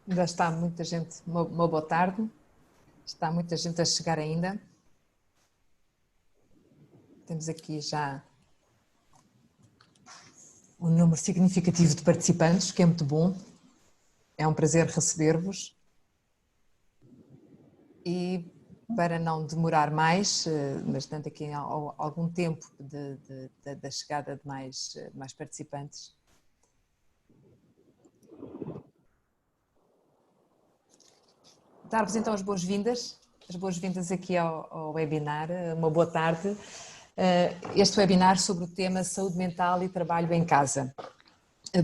Ainda está muita gente, uma boa tarde, está muita gente a chegar ainda. Temos aqui já um número significativo de participantes, que é muito bom. É um prazer receber-vos. E para não demorar mais, mas dando aqui algum tempo da chegada de mais participantes, dar-vos então as boas-vindas aqui ao webinar. Uma boa tarde. Este webinar sobre o tema Saúde Mental e Trabalho em Casa.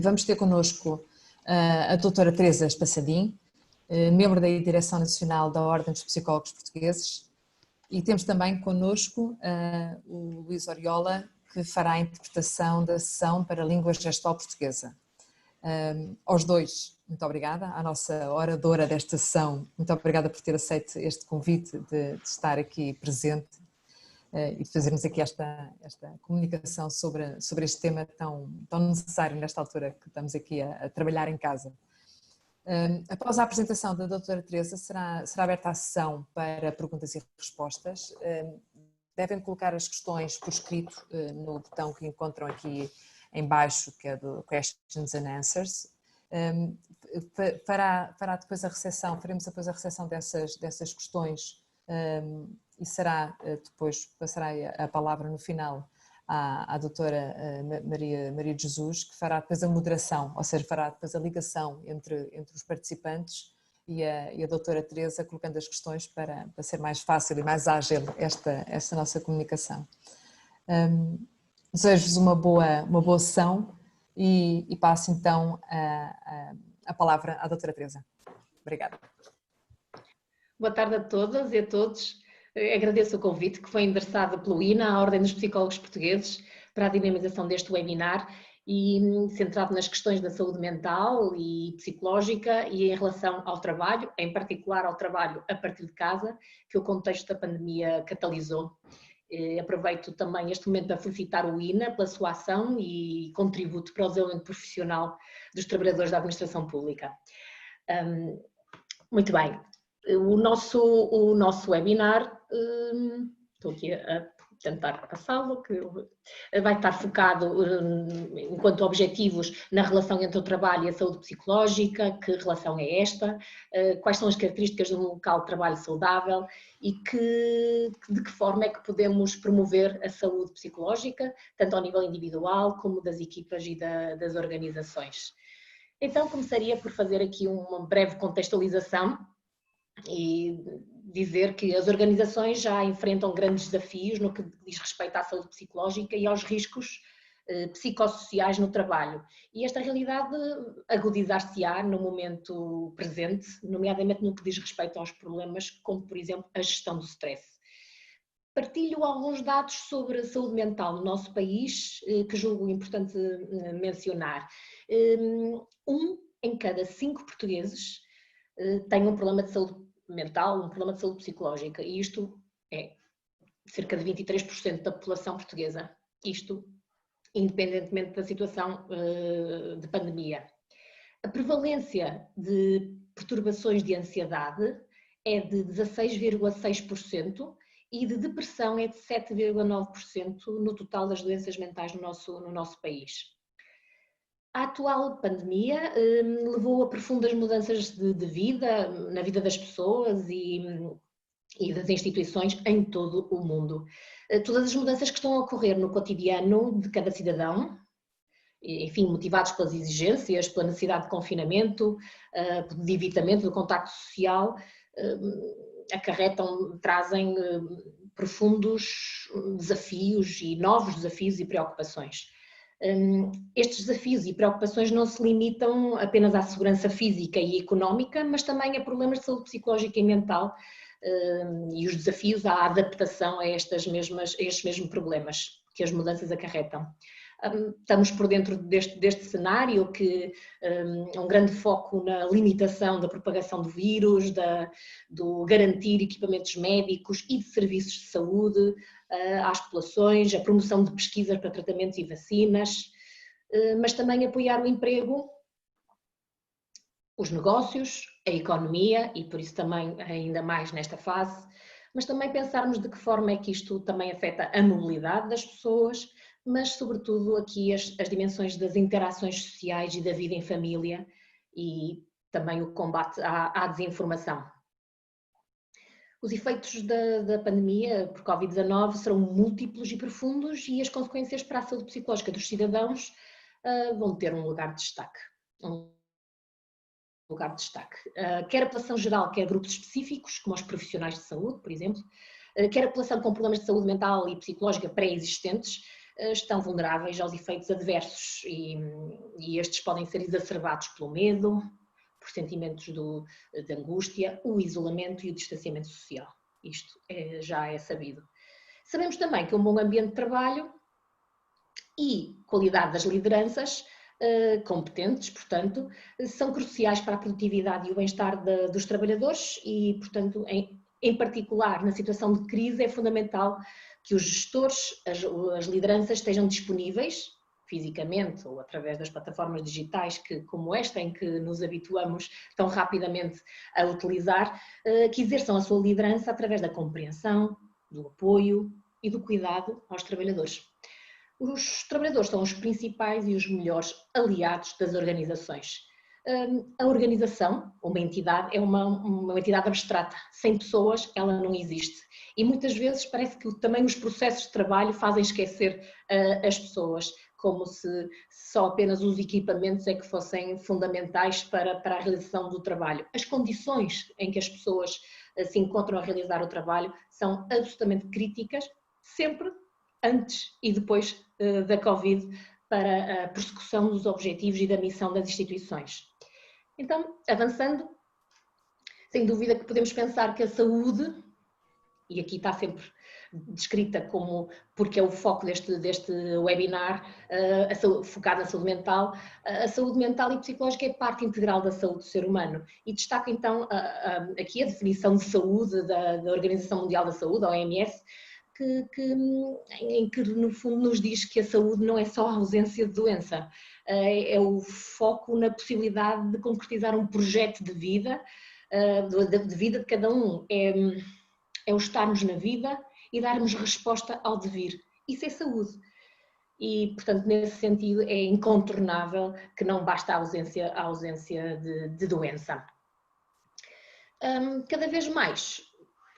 Vamos ter connosco a doutora Teresa Espassadim, membro da Direção Nacional da Ordem dos Psicólogos Portugueses, e temos também connosco o Luís Oriola, que fará a interpretação da sessão para a língua gestual portuguesa. Aos dois, muito obrigada, à nossa oradora desta sessão, muito obrigada por ter aceito este convite de estar aqui presente e de fazermos aqui esta comunicação sobre este tema tão necessário nesta altura que estamos aqui a trabalhar em casa. Após a apresentação da doutora Teresa, será aberta a sessão para perguntas e respostas. Devem colocar as questões por escrito no botão que encontram aqui em baixo, que é do Questions and Answers. Faremos depois a recepção dessas questões e depois passará a palavra no final à doutora Maria de Jesus, que fará depois a moderação, ou seja, fará depois a ligação entre os participantes e a doutora Teresa, colocando as questões para ser mais fácil e mais ágil esta nossa comunicação. Desejo-vos uma boa sessão e passo então a palavra à doutora Teresa. Obrigada. Boa tarde a todas e a todos. Agradeço o convite que foi endereçado pelo INA, a Ordem dos Psicólogos Portugueses, para a dinamização deste webinar e centrado nas questões da saúde mental e psicológica e em relação ao trabalho, em particular ao trabalho a partir de casa, que o contexto da pandemia catalisou. Aproveito também este momento para felicitar o INA pela sua ação e contributo para o desenvolvimento profissional dos trabalhadores da administração pública. Muito bem, o nosso webinar, estou aqui a tentar passá-lo, que vai estar focado enquanto objetivos na relação entre o trabalho e a saúde psicológica. Que relação é esta? Quais são as características de um local de trabalho saudável e de que forma é que podemos promover a saúde psicológica, tanto ao nível individual como das equipas e das organizações. Então começaria por fazer aqui uma breve contextualização e dizer que as organizações já enfrentam grandes desafios no que diz respeito à saúde psicológica e aos riscos psicossociais no trabalho. E esta realidade agudizar-se-á no momento presente, nomeadamente no que diz respeito aos problemas como, por exemplo, a gestão do stress. Partilho alguns dados sobre a saúde mental no nosso país que julgo importante mencionar. 1 em cada 5 portugueses tem um problema de saúde mental, um problema de saúde psicológica, e isto é cerca de 23% da população portuguesa, isto independentemente da situação de pandemia. A prevalência de perturbações de ansiedade é de 16,6% e de depressão é de 7,9% no total das doenças mentais no nosso país. A atual pandemia levou a profundas mudanças de vida, na vida das pessoas e das instituições em todo o mundo. Todas as mudanças que estão a ocorrer no cotidiano de cada cidadão, enfim, motivados pelas exigências, pela necessidade de confinamento, de evitamento do contacto social, trazem profundos desafios e novos desafios e preocupações. Estes desafios e preocupações não se limitam apenas à segurança física e económica, mas também a problemas de saúde psicológica e mental e os desafios à adaptação a estes mesmos problemas que as mudanças acarretam. Estamos por dentro deste cenário que um grande foco na limitação da propagação do vírus, do garantir equipamentos médicos e de serviços de saúde às populações, a promoção de pesquisas para tratamentos e vacinas, mas também apoiar o emprego os negócios, a economia, e por isso também ainda mais nesta fase, mas também pensarmos de que forma é que isto também afeta a mobilidade das pessoas, mas sobretudo aqui as dimensões das interações sociais e da vida em família e também o combate à desinformação. Os efeitos da pandemia por Covid-19 serão múltiplos e profundos e as consequências para a saúde psicológica dos cidadãos vão ter um lugar de destaque. Quer a população geral, quer grupos específicos, como os profissionais de saúde, por exemplo, quer a população com problemas de saúde mental e psicológica pré-existentes, estão vulneráveis aos efeitos adversos e estes podem ser exacerbados pelo medo, por sentimentos de angústia, o isolamento e o distanciamento social. Isto já é sabido. Sabemos também que um bom ambiente de trabalho e qualidade das lideranças competentes, portanto, são cruciais para a produtividade e o bem-estar dos trabalhadores e, portanto, em particular na situação de crise é fundamental que os gestores, as lideranças estejam disponíveis fisicamente ou através das plataformas digitais como esta em que nos habituamos tão rapidamente a utilizar, que exerçam a sua liderança através da compreensão, do apoio e do cuidado aos trabalhadores. Os trabalhadores são os principais e os melhores aliados das organizações. A organização, uma entidade, é uma entidade abstrata. Sem pessoas, ela não existe. E muitas vezes parece que também os processos de trabalho fazem esquecer as pessoas, como se só apenas os equipamentos é que fossem fundamentais para a realização do trabalho. As condições em que as pessoas se encontram a realizar o trabalho são absolutamente críticas, sempre antes e depois da Covid, para a persecução dos objetivos e da missão das instituições. Então, avançando, sem dúvida que podemos pensar que a saúde, e aqui está sempre descrita como, porque é o foco deste webinar, focado na saúde mental, a saúde mental e psicológica é parte integral da saúde do ser humano. E destaco então aqui a definição de saúde da Organização Mundial da Saúde, a OMS, em que no fundo nos diz que a saúde não é só a ausência de doença, é o foco na possibilidade de concretizar um projeto de vida, de vida de cada um, é o estarmos na vida e darmos resposta ao devir. Isso é saúde. E, portanto, nesse sentido é incontornável que não basta a ausência de doença. Cada vez mais,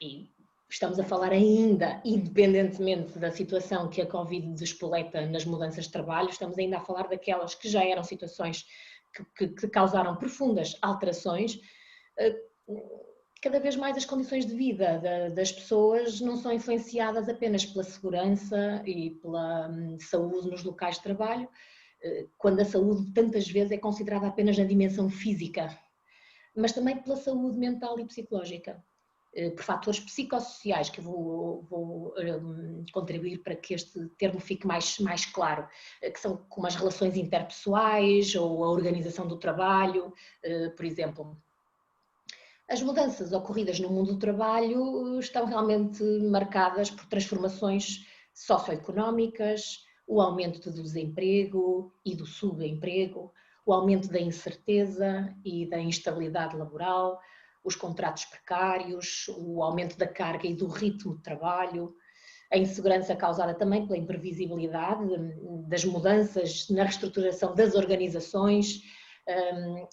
e estamos a falar ainda, independentemente da situação que a Covid despoleta nas mudanças de trabalho, estamos ainda a falar daquelas que já eram situações que causaram profundas alterações. Cada vez mais as condições de vida das pessoas não são influenciadas apenas pela segurança e pela saúde nos locais de trabalho, quando a saúde tantas vezes é considerada apenas na dimensão física, mas também pela saúde mental e psicológica, por fatores psicossociais, que eu vou contribuir para que este termo fique mais claro, que são como as relações interpessoais ou a organização do trabalho, por exemplo. As mudanças ocorridas no mundo do trabalho estão realmente marcadas por transformações socioeconómicas, o aumento do desemprego e do subemprego, o aumento da incerteza e da instabilidade laboral, os contratos precários, o aumento da carga e do ritmo de trabalho, a insegurança causada também pela imprevisibilidade das mudanças na reestruturação das organizações,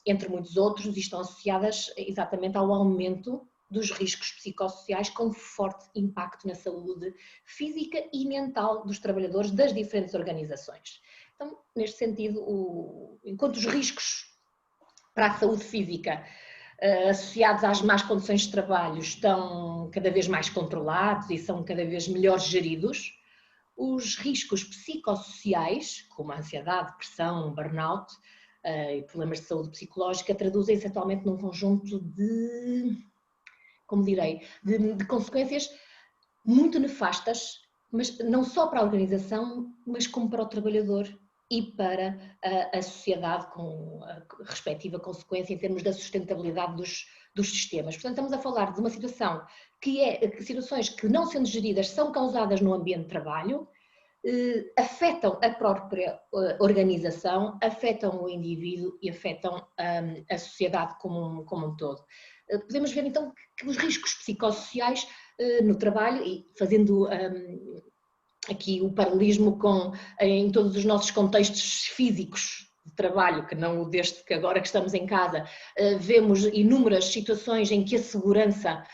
entre muitos outros, e estão associadas exatamente ao aumento dos riscos psicossociais com forte impacto na saúde física e mental dos trabalhadores das diferentes organizações. Então, neste sentido, enquanto os riscos para a saúde física associados às más condições de trabalho estão cada vez mais controlados e são cada vez melhor geridos, os riscos psicossociais, como a ansiedade, depressão, burnout e problemas de saúde psicológica, traduzem-se atualmente num conjunto de consequências muito nefastas, mas não só para a organização, mas como para o trabalhador e para a sociedade, com a respectiva consequência em termos da sustentabilidade dos sistemas. Portanto, estamos a falar de uma situação situações que, não sendo geridas, são causadas no ambiente de trabalho, afetam a própria organização, afetam o indivíduo e afetam a sociedade como um todo. Podemos ver então que os riscos psicossociais no trabalho, e fazendo aqui o paralelismo em todos os nossos contextos físicos de trabalho, que não o deste que agora que estamos em casa, vemos inúmeras situações em que a segurança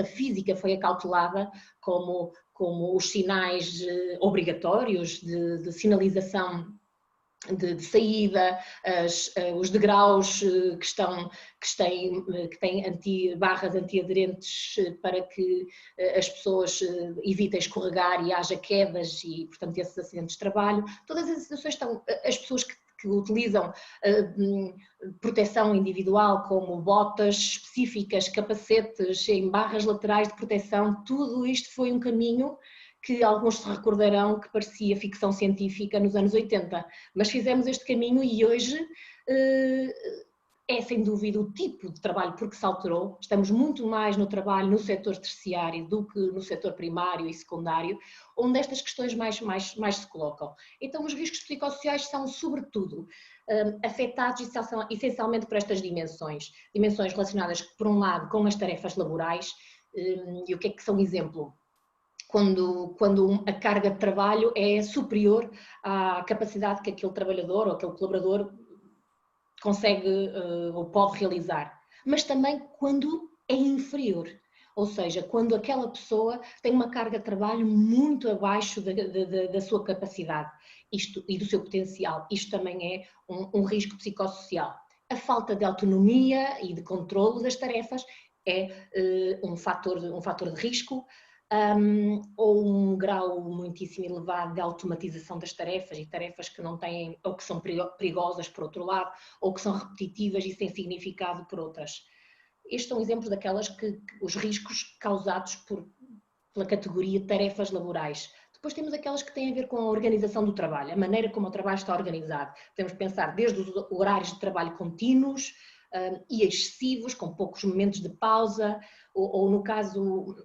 física foi acautelada, como os sinais obrigatórios de sinalização de saída, os degraus que têm barras antiaderentes para que as pessoas evitem escorregar e haja quedas e, portanto, esses acidentes de trabalho. Todas as situações as pessoas que utilizam proteção individual, como botas específicas, capacetes em barras laterais de proteção, tudo isto foi um caminho que alguns se recordarão que parecia ficção científica nos anos 80, mas fizemos este caminho e hoje é sem dúvida o tipo de trabalho porque se alterou. Estamos muito mais no trabalho no setor terciário do que no setor primário e secundário, onde estas questões mais se colocam. Então os riscos psicossociais são sobretudo afetados essencialmente por estas dimensões relacionadas por um lado com as tarefas laborais, e o que é que são exemplo? Quando a carga de trabalho é superior à capacidade que aquele trabalhador ou aquele colaborador consegue ou pode realizar, mas também quando é inferior, ou seja, quando aquela pessoa tem uma carga de trabalho muito abaixo da sua capacidade e do seu potencial. Isto também é um risco psicossocial. A falta de autonomia e de controle das tarefas é um fator de risco. Ou um grau muitíssimo elevado de automatização das tarefas e tarefas que não têm, ou que são perigosas por outro lado, ou que são repetitivas e sem significado por outras. Estes são exemplos daquelas os riscos causados pela categoria de tarefas laborais. Depois temos aquelas que têm a ver com a organização do trabalho, a maneira como o trabalho está organizado. Podemos pensar desde os horários de trabalho contínuos e excessivos, com poucos momentos de pausa, ou no caso...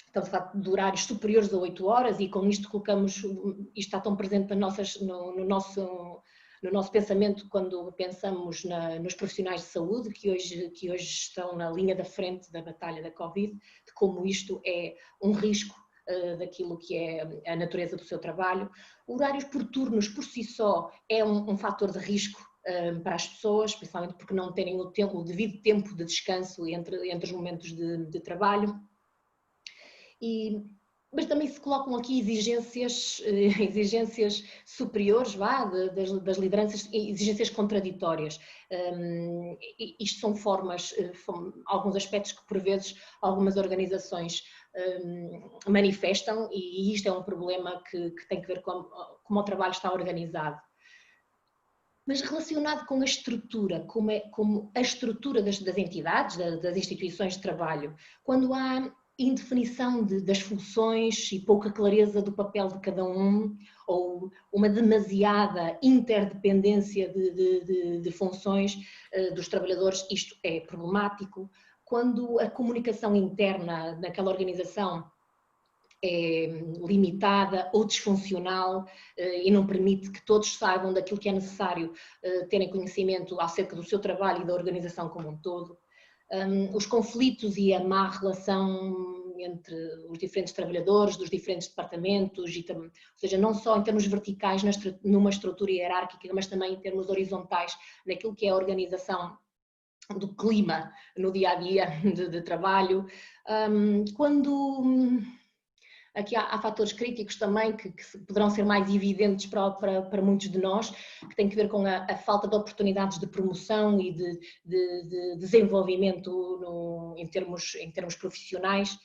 Estamos a falar de horários superiores a 8 horas e com isto isto está tão presente no nosso pensamento quando pensamos nos profissionais de saúde que hoje estão na linha da frente da batalha da Covid, de como isto é um risco daquilo que é a natureza do seu trabalho. Horários por turnos por si só é um fator de risco para as pessoas, principalmente porque não terem o devido tempo de descanso entre os momentos de trabalho. Mas também se colocam aqui exigências superiores das lideranças, exigências contraditórias. Isto são alguns aspectos que por vezes algumas organizações manifestam, e isto é um problema que tem que ver com como o trabalho está organizado. Mas relacionado com a estrutura, como a estrutura das entidades, das instituições de trabalho, quando há indefinição das funções e pouca clareza do papel de cada um, ou uma demasiada interdependência de funções dos trabalhadores, isto é problemático. Quando a comunicação interna naquela organização é limitada ou disfuncional e não permite que todos saibam daquilo que é necessário terem conhecimento acerca do seu trabalho e da organização como um todo. Os conflitos e a má relação entre os diferentes trabalhadores, dos diferentes departamentos, ou seja, não só em termos verticais numa estrutura hierárquica, mas também em termos horizontais naquilo que é a organização do clima no dia-a-dia de trabalho. Aqui há fatores críticos também que poderão ser mais evidentes para muitos de nós, que têm que ver com a falta de oportunidades de promoção e de desenvolvimento em termos profissionais,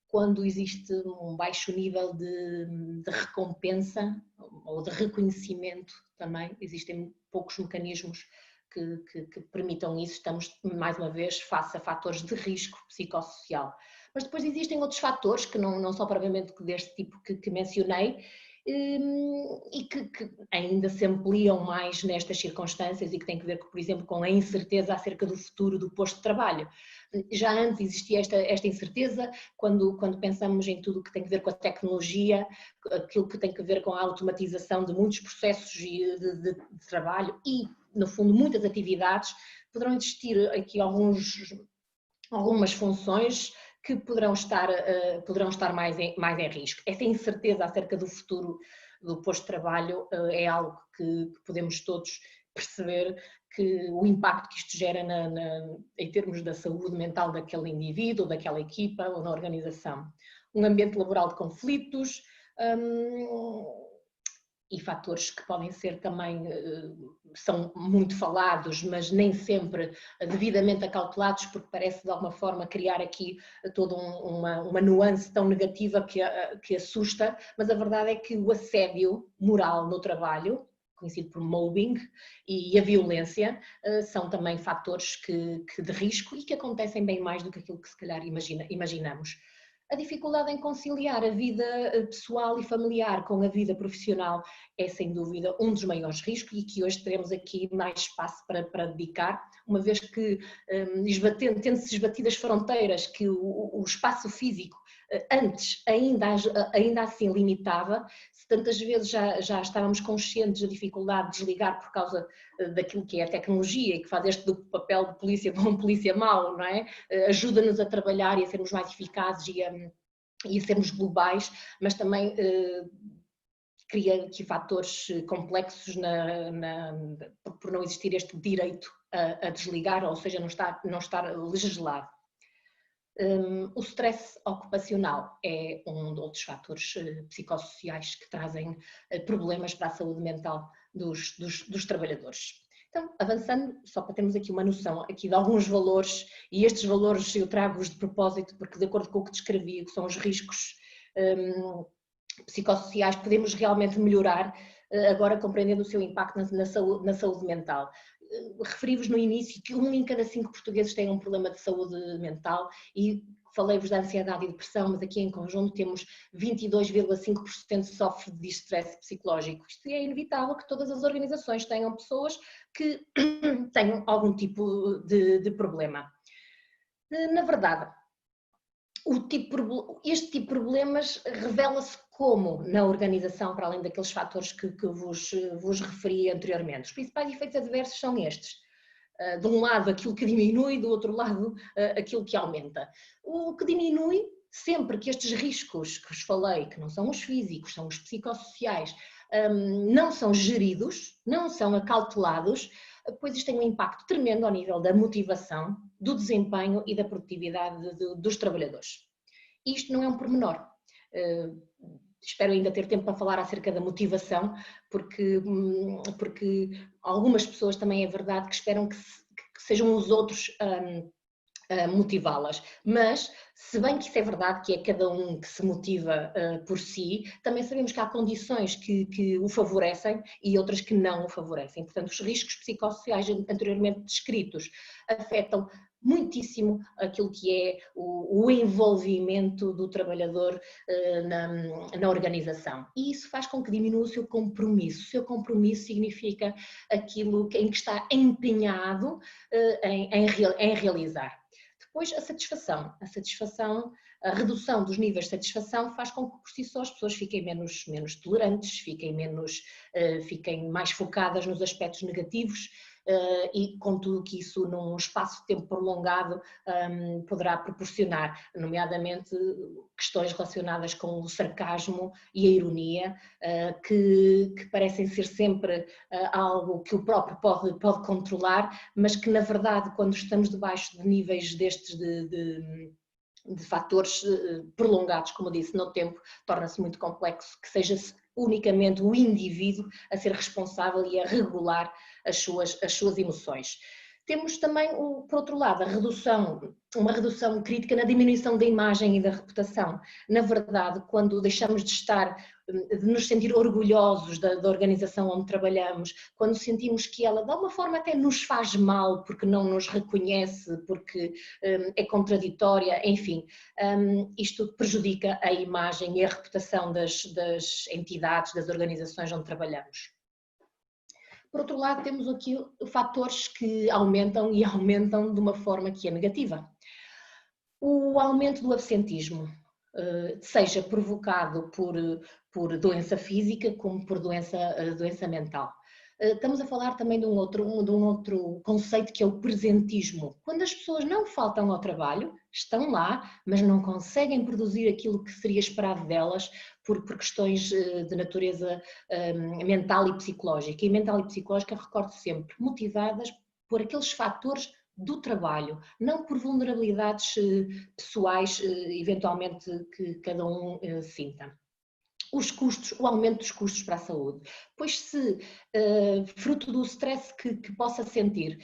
quando existe um baixo nível de recompensa ou de reconhecimento também. Existem poucos mecanismos que permitam isso. Estamos, mais uma vez, face a fatores de risco psicossocial. Mas depois existem outros fatores que não são propriamente deste tipo que mencionei, e que ainda se ampliam mais nestas circunstâncias e que têm que ver, por exemplo, com a incerteza acerca do futuro do posto de trabalho. Já antes existia esta incerteza quando pensamos em tudo o que tem que ver com a tecnologia, aquilo que tem que ver com a automatização de muitos processos de trabalho e, no fundo, muitas atividades. Poderão existir aqui algumas funções que poderão estar mais em risco. Essa incerteza acerca do futuro do posto de trabalho é algo que podemos todos perceber que o impacto que isto gera em termos da saúde mental daquele indivíduo, daquela equipa ou na organização. Um ambiente laboral de conflitos, e fatores que podem ser também, são muito falados, mas nem sempre devidamente acautelados, porque parece de alguma forma criar aqui toda uma nuance tão negativa que assusta, mas a verdade é que o assédio moral no trabalho, conhecido por mobbing, e a violência são também fatores de risco e que acontecem bem mais do que aquilo que se calhar imaginamos. A dificuldade em conciliar a vida pessoal e familiar com a vida profissional é sem dúvida um dos maiores riscos e que hoje teremos aqui mais espaço para dedicar, uma vez que tendo-se esbatido as fronteiras que o espaço físico antes ainda assim limitava, se tantas vezes já estávamos conscientes da dificuldade de desligar por causa daquilo que é a tecnologia e que faz este do papel de polícia bom, polícia mau, não é? Ajuda-nos a trabalhar e a sermos mais eficazes e a sermos globais, mas também cria aqui fatores complexos por não existir este direito a desligar, ou seja, não estar legislado. O stress ocupacional é um de outros fatores psicossociais que trazem problemas para a saúde mental dos trabalhadores. Então, avançando, só para termos aqui uma noção aqui de alguns valores, e estes valores eu trago-os de propósito porque, de acordo com o que descrevi, que são os riscos psicossociais, podemos realmente melhorar, agora compreendendo o seu impacto na saúde mental. Referi-vos no início que 1 em cada 5 portugueses tem um problema de saúde mental e falei-vos da ansiedade e depressão, mas aqui em conjunto temos 22,5% sofre de estresse psicológico. Isto é inevitável que todas as organizações tenham pessoas que tenham algum tipo de problema. Na verdade, este tipo de problemas revela-se como na organização, para além daqueles fatores que vos referi anteriormente. Os principais efeitos adversos são estes. De um lado aquilo que diminui, do outro lado aquilo que aumenta. O que diminui, sempre que estes riscos que vos falei, que não são os físicos, são os psicossociais, não são geridos, não são acautelados, pois isto tem um impacto tremendo ao nível da motivação, do desempenho e da produtividade dos trabalhadores. Isto não é um pormenor. Espero ainda ter tempo para falar acerca da motivação, porque algumas pessoas também é verdade que esperam que sejam os outros a motivá-las, mas se bem que isso é verdade, que é cada um que se motiva por si, também sabemos que há condições que o favorecem e outras que não o favorecem. Portanto, os riscos psicossociais anteriormente descritos afetam muitíssimo aquilo que é o envolvimento do trabalhador na organização. E isso faz com que diminua o seu compromisso. O seu compromisso significa aquilo em que está empenhado em realizar. Depois, a satisfação, a redução dos níveis de satisfação faz com que, por si só, as pessoas fiquem menos tolerantes, fiquem mais focadas nos aspectos negativos e com tudo que isso, num espaço de tempo prolongado, poderá proporcionar, nomeadamente questões relacionadas com o sarcasmo e a ironia, que parecem ser sempre algo que o próprio pode controlar, mas que, na verdade, quando estamos debaixo de níveis destes de fatores prolongados, como eu disse, no tempo, torna-se muito complexo que seja unicamente o indivíduo a ser responsável e a regular as suas emoções. Temos também, por outro lado, uma redução crítica na diminuição da imagem e da reputação. Na verdade, quando deixamos de nos sentir orgulhosos da organização onde trabalhamos, quando sentimos que ela, de alguma forma, até nos faz mal porque não nos reconhece, porque é contraditória, enfim, isto prejudica a imagem e a reputação das entidades, das organizações onde trabalhamos. Por outro lado, temos aqui fatores que aumentam e aumentam de uma forma que é negativa. O aumento do absentismo, seja provocado por doença física como por doença mental. Estamos a falar também de um outro conceito que é o presentismo. Quando as pessoas não faltam ao trabalho, estão lá, mas não conseguem produzir aquilo que seria esperado delas por questões de natureza mental e psicológica. E mental e psicológica, recordo sempre, motivadas por aqueles fatores do trabalho, não por vulnerabilidades pessoais, eventualmente, que cada um sinta. Os custos, o aumento dos custos para a saúde. Pois se, fruto do stress que possa sentir,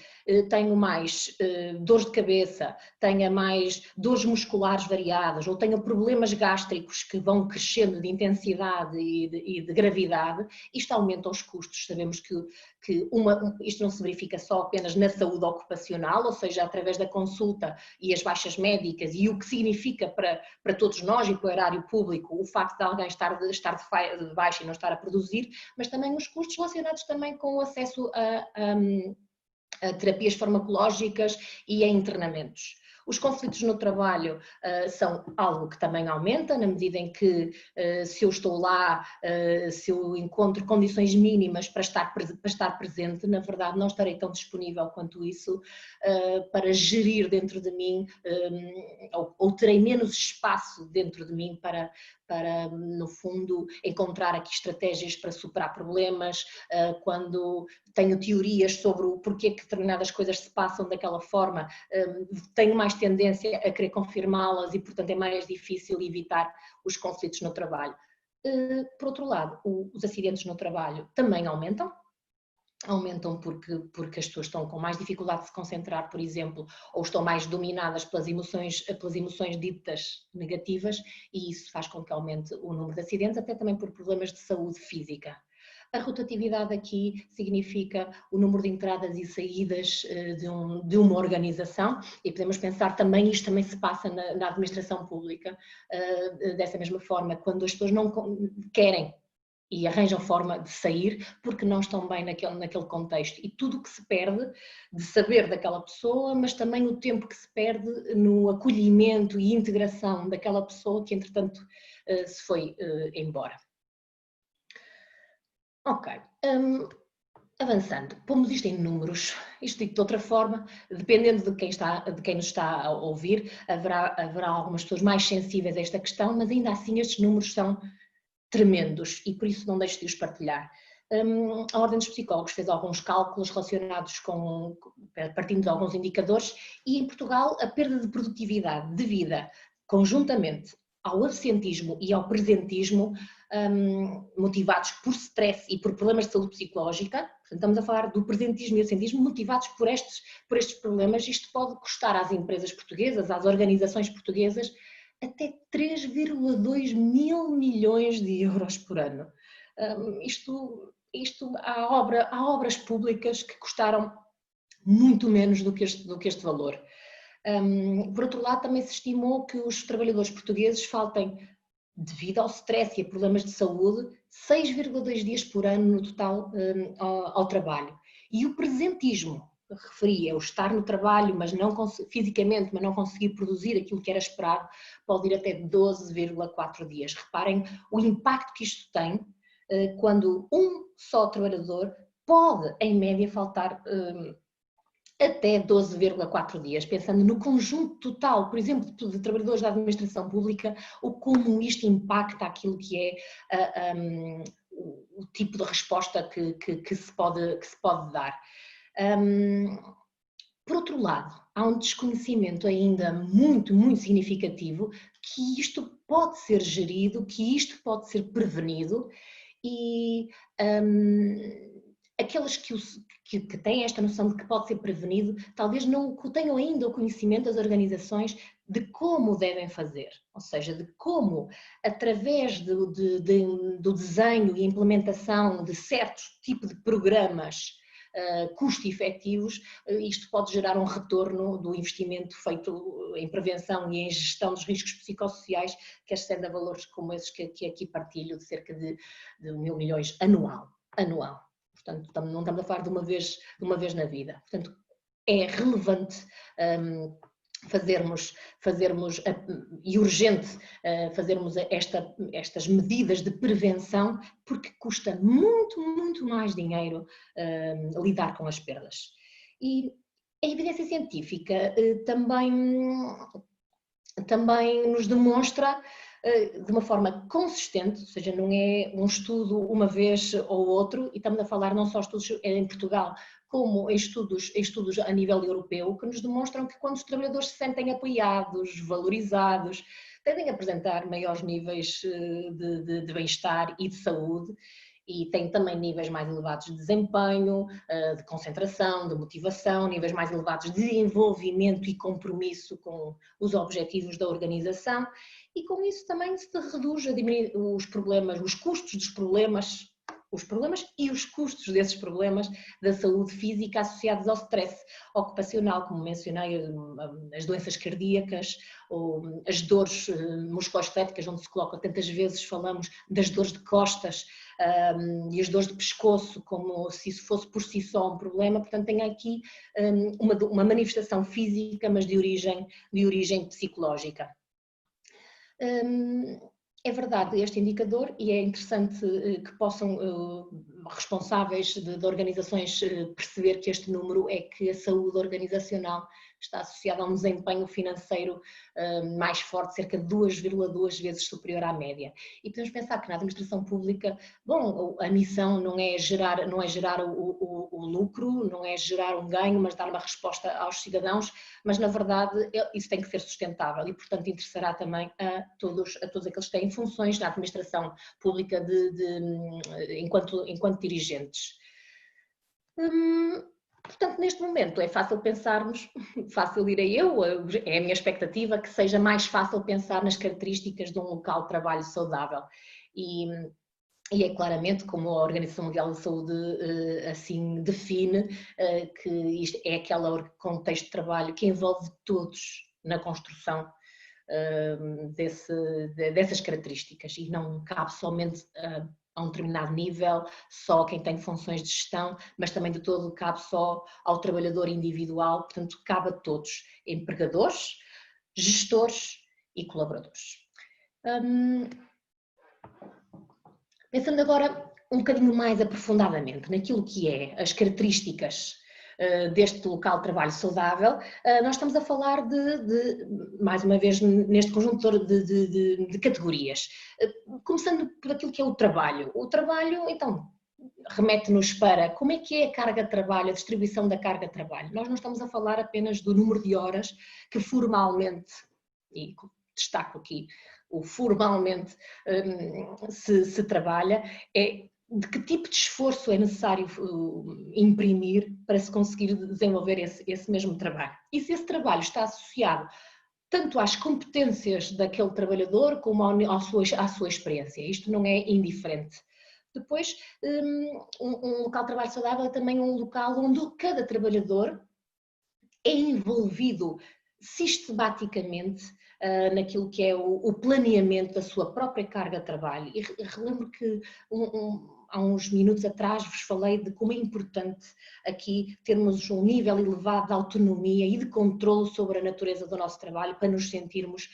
tenho mais dores de cabeça, tenha mais dores musculares variadas, ou tenha problemas gástricos que vão crescendo de intensidade e de gravidade, isto aumenta os custos. Sabemos que isto não se verifica só apenas na saúde ocupacional, ou seja, através da consulta e as baixas médicas e o que significa para todos nós e para o erário público o facto de alguém estar de baixa e não estar a produzir, mas também os custos relacionados também com o acesso a terapias farmacológicas e a internamentos. Os conflitos no trabalho são algo que também aumenta, na medida em que se eu estou lá, se eu encontro condições mínimas para estar presente, na verdade não estarei tão disponível quanto isso para gerir dentro de mim, ou terei menos espaço dentro de mim para, no fundo, encontrar aqui estratégias para superar problemas, quando tenho teorias sobre o porquê que determinadas coisas se passam daquela forma, tenho mais tendência a querer confirmá-las e, portanto, é mais difícil evitar os conflitos no trabalho. Por outro lado, os acidentes no trabalho também aumentam porque as pessoas estão com mais dificuldade de se concentrar, por exemplo, ou estão mais dominadas pelas emoções ditas negativas, e isso faz com que aumente o número de acidentes, até também por problemas de saúde física. A rotatividade aqui significa o número de entradas e saídas de uma organização, e podemos pensar também, isto também se passa na administração pública, dessa mesma forma, quando as pessoas não querem e arranjam forma de sair porque não estão bem naquele contexto, e tudo o que se perde de saber daquela pessoa, mas também o tempo que se perde no acolhimento e integração daquela pessoa que entretanto se foi embora. Ok, avançando, pomos isto em números, isto dito de outra forma, dependendo de quem nos está a ouvir, haverá algumas pessoas mais sensíveis a esta questão, mas ainda assim estes números são tremendos e por isso não deixo de os partilhar. A Ordem dos Psicólogos fez alguns cálculos relacionados partindo de alguns indicadores, e em Portugal a perda de produtividade devida conjuntamente ao absentismo e ao presentismo, motivados por stress e por problemas de saúde psicológica, portanto, estamos a falar do presentismo e absentismo motivados por estes problemas. Isto pode custar às empresas portuguesas, às organizações portuguesas, até 3,2 mil milhões de euros por ano. Isto há obras públicas que custaram muito menos do que este valor. Por outro lado, também se estimou que os trabalhadores portugueses faltem, devido ao stress e a problemas de saúde, 6,2 dias por ano no total ao trabalho. E o presentismo, referia, o estar no trabalho fisicamente, mas não conseguir produzir aquilo que era esperado, pode ir até 12,4 dias. Reparem o impacto que isto tem quando um só trabalhador pode, em média, faltar até 12,4 dias, pensando no conjunto total, por exemplo, de trabalhadores da administração pública, ou como isto impacta aquilo que é o tipo de resposta que se pode dar. Por outro lado, há um desconhecimento ainda muito, muito significativo que isto pode ser gerido, que isto pode ser prevenido, e aqueles que têm esta noção de que pode ser prevenido, talvez não tenham ainda o conhecimento das organizações de como devem fazer, ou seja, de como, através do desenho e implementação de certos tipos de programas custo-efetivos, isto pode gerar um retorno do investimento feito em prevenção e em gestão dos riscos psicossociais, que ascende a valores como esses que aqui partilho, de cerca de 1.000 milhões anual. Portanto, não estamos a falar de uma vez na vida. Portanto, é relevante fazermos e urgente fazermos estas medidas de prevenção, porque custa muito, muito mais dinheiro lidar com as perdas. E a evidência científica também nos demonstra de uma forma consistente, ou seja, não é um estudo uma vez ou outro, e estamos a falar não só estudos em Portugal, como em estudos a nível europeu, que nos demonstram que quando os trabalhadores se sentem apoiados, valorizados, tendem a apresentar maiores níveis de bem-estar e de saúde, e têm também níveis mais elevados de desempenho, de concentração, de motivação, níveis mais elevados de envolvimento e compromisso com os objetivos da organização, e com isso também se reduz a diminuir os problemas, os custos dos problemas, e os custos desses problemas da saúde física associados ao stress ocupacional, como mencionei, as doenças cardíacas, ou as dores musculoesqueléticas, onde se coloca tantas vezes, falamos das dores de costas e as dores de pescoço, como se isso fosse por si só um problema. Portanto, tem aqui uma manifestação física, mas de origem psicológica. É verdade este indicador, e é interessante que possam responsáveis de organizações perceber que este número é que a saúde organizacional está associada a um desempenho financeiro mais forte, cerca de 2,2 vezes superior à média. E podemos pensar que na administração pública, bom, a missão não é gerar o lucro, não é gerar um ganho, mas dar uma resposta aos cidadãos, mas na verdade isso tem que ser sustentável e, portanto, interessará também a todos aqueles que têm funções na administração pública enquanto dirigentes. Portanto, neste momento é fácil pensarmos, fácil direi eu, é a minha expectativa, que seja mais fácil pensar nas características de um local de trabalho saudável. E é claramente, como a Organização Mundial da Saúde assim define, que isto é aquele contexto de trabalho que envolve todos na construção dessas características, e não cabe somente a um determinado nível, só quem tem funções de gestão, mas também de todo cabe só ao trabalhador individual, portanto cabe a todos, empregadores, gestores e colaboradores. Pensando agora um bocadinho mais aprofundadamente naquilo que é as características deste local de trabalho saudável, nós estamos a falar mais uma vez, neste conjunto de categorias. Começando por aquilo que é o trabalho. O trabalho, então, remete-nos para como é que é a carga de trabalho, a distribuição da carga de trabalho. Nós não estamos a falar apenas do número de horas que formalmente, e destaco aqui, o formalmente se trabalha, é de que tipo de esforço é necessário imprimir para se conseguir desenvolver esse mesmo trabalho. E se esse trabalho está associado tanto às competências daquele trabalhador como à sua experiência. Isto não é indiferente. Depois, um local de trabalho saudável é também um local onde cada trabalhador é envolvido sistematicamente naquilo que é o planeamento da sua própria carga de trabalho. E relembro que há uns minutos atrás vos falei de como é importante aqui termos um nível elevado de autonomia e de controle sobre a natureza do nosso trabalho para nos sentirmos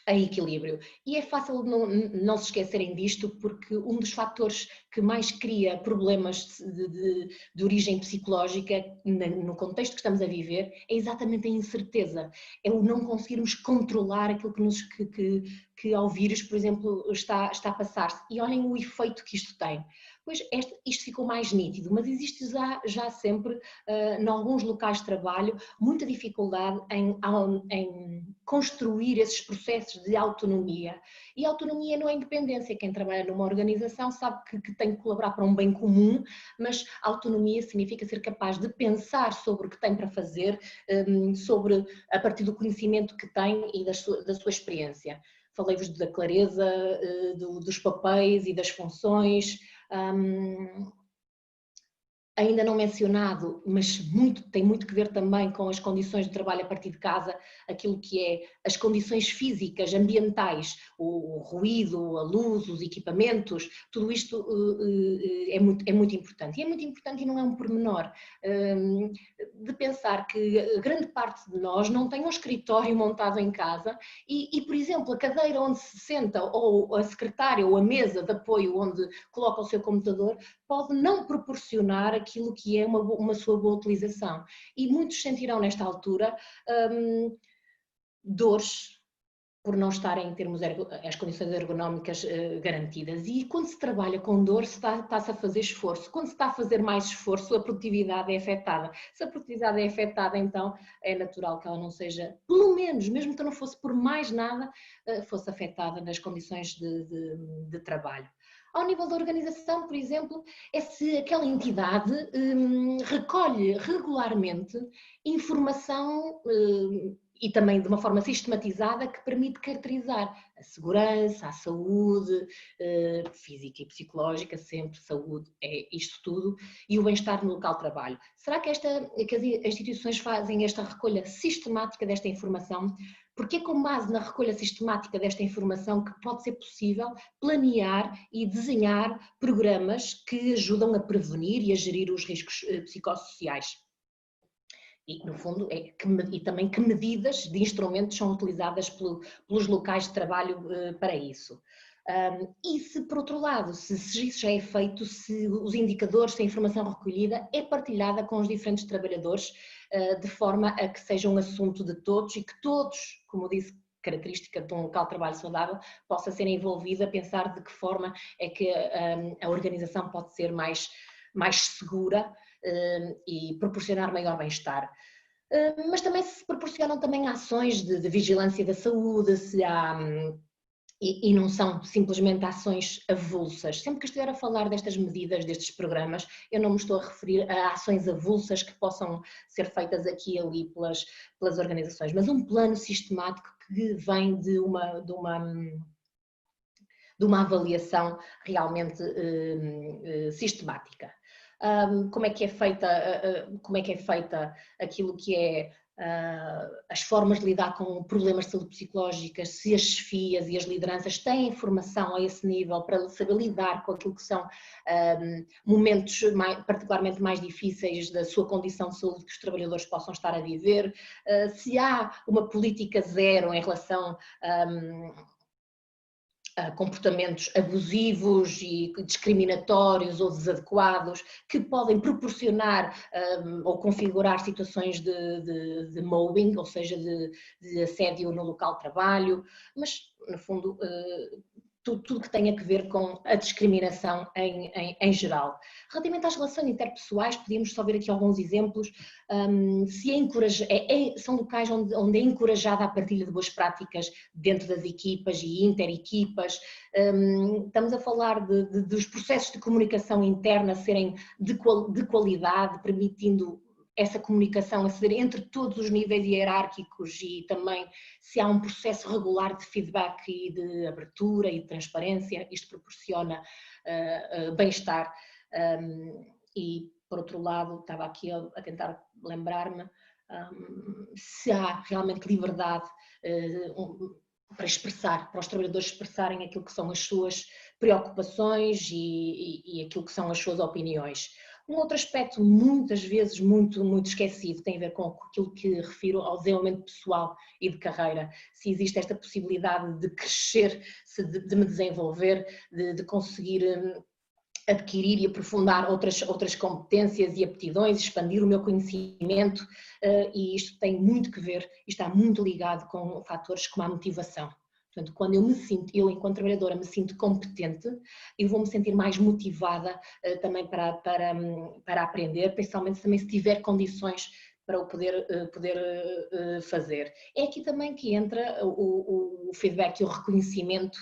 em equilíbrio. E é fácil não se esquecerem disto, porque um dos fatores que mais cria problemas de origem psicológica no contexto que estamos a viver é exatamente a incerteza, é o não conseguirmos controlar aquilo que que ao vírus, por exemplo, está a passar-se. E olhem o efeito que isto tem. Pois isto ficou mais nítido, mas existe já sempre, em alguns locais de trabalho, muita dificuldade em construir esses processos de autonomia. E autonomia não é independência. Quem trabalha numa organização sabe que tem que colaborar para um bem comum, mas autonomia significa ser capaz de pensar sobre o que tem para fazer, sobre a partir do conhecimento que tem e da sua experiência. Falei-vos da clareza dos papéis e das funções. Ainda não mencionado, mas tem muito que ver também com as condições de trabalho a partir de casa, aquilo que é as condições físicas, ambientais, o ruído, a luz, os equipamentos, tudo isto é muito importante. E é muito importante, e não é um pormenor, de pensar que grande parte de nós não tem um escritório montado em casa e, por exemplo, a cadeira onde se senta, ou a secretária, ou a mesa de apoio onde coloca o seu computador, pode não proporcionar aquilo que é uma sua boa utilização. E muitos sentirão nesta altura dores por não estarem em termos as condições ergonómicas garantidas. E quando se trabalha com dor, está-se a fazer esforço. Quando se está a fazer mais esforço, a produtividade é afetada. Se a produtividade é afetada, então é natural que ela não seja, pelo menos, mesmo que não fosse por mais nada, fosse afetada nas condições de trabalho. Ao nível da organização, por exemplo, é se aquela entidade recolhe regularmente informação e também de uma forma sistematizada que permite caracterizar a segurança, a saúde física e psicológica, sempre saúde é isto tudo, e o bem-estar no local de trabalho. Será que as instituições fazem esta recolha sistemática desta informação? Porque é com base na recolha sistemática desta informação que pode ser possível planear e desenhar programas que ajudam a prevenir e a gerir os riscos psicossociais. E, no fundo, e também que medidas de instrumentos são utilizadas pelos locais de trabalho para isso. E se, por outro lado, se isso já é feito, se os indicadores, se a informação recolhida é partilhada com os diferentes trabalhadores, de forma a que seja um assunto de todos e que todos, como eu disse, característica de um local de trabalho saudável, possa ser envolvido a pensar de que forma é que a organização pode ser mais segura e proporcionar maior bem-estar. Mas também se proporcionam também ações de vigilância da saúde, se há... E não são simplesmente ações avulsas. Sempre que estiver a falar destas medidas, destes programas, eu não me estou a referir a ações avulsas que possam ser feitas aqui e ali pelas organizações, mas um plano sistemático que vem de uma avaliação realmente sistemática. Como é que é feita aquilo que é as formas de lidar com problemas de saúde psicológica, se as chefias e as lideranças têm informação a esse nível para saber lidar com aquilo que são momentos particularmente mais difíceis da sua condição de saúde que os trabalhadores possam estar a viver, se há uma política zero em relação a comportamentos abusivos e discriminatórios ou desadequados que podem proporcionar ou configurar situações de mobbing, ou seja, de assédio no local de trabalho, mas no fundo tudo que tem a ver com a discriminação em geral. Relativamente às relações interpessoais, podíamos só ver aqui alguns exemplos. São locais onde é encorajada a partilha de boas práticas dentro das equipas e interequipas. Estamos a falar dos processos de comunicação interna serem de qualidade, permitindo essa comunicação a ser entre todos os níveis hierárquicos e também se há um processo regular de feedback e de abertura e de transparência, isto proporciona bem-estar. E, por outro lado, estava aqui a tentar lembrar-me, se há realmente liberdade para os trabalhadores expressarem aquilo que são as suas preocupações e aquilo que são as suas opiniões. Um outro aspecto muitas vezes muito esquecido tem a ver com aquilo que refiro ao desenvolvimento pessoal e de carreira. Se existe esta possibilidade de crescer, de me desenvolver, de conseguir adquirir e aprofundar outras competências e aptidões, expandir o meu conhecimento, e isto tem muito que ver e está muito ligado com fatores como a motivação. Portanto, quando eu enquanto trabalhadora me sinto competente, eu vou me sentir mais motivada também para aprender, principalmente também se tiver condições para o poder fazer. É aqui também que entra o feedback e o reconhecimento,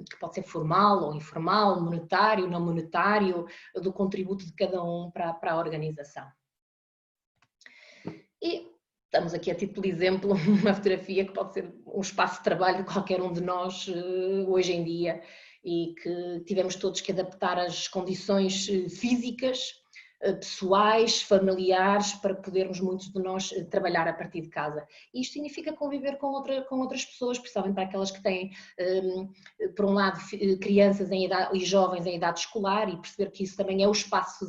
que pode ser formal ou informal, monetário, não monetário, do contributo de cada um para a organização. E estamos aqui a título de exemplo uma fotografia que pode ser um espaço de trabalho de qualquer um de nós hoje em dia e que tivemos todos que adaptar as condições físicas, pessoais, familiares, para podermos muitos de nós trabalhar a partir de casa. E isto significa conviver com outras pessoas, principalmente para aquelas que têm, por um lado, crianças em idade, e jovens em idade escolar, e perceber que isso também é o espaço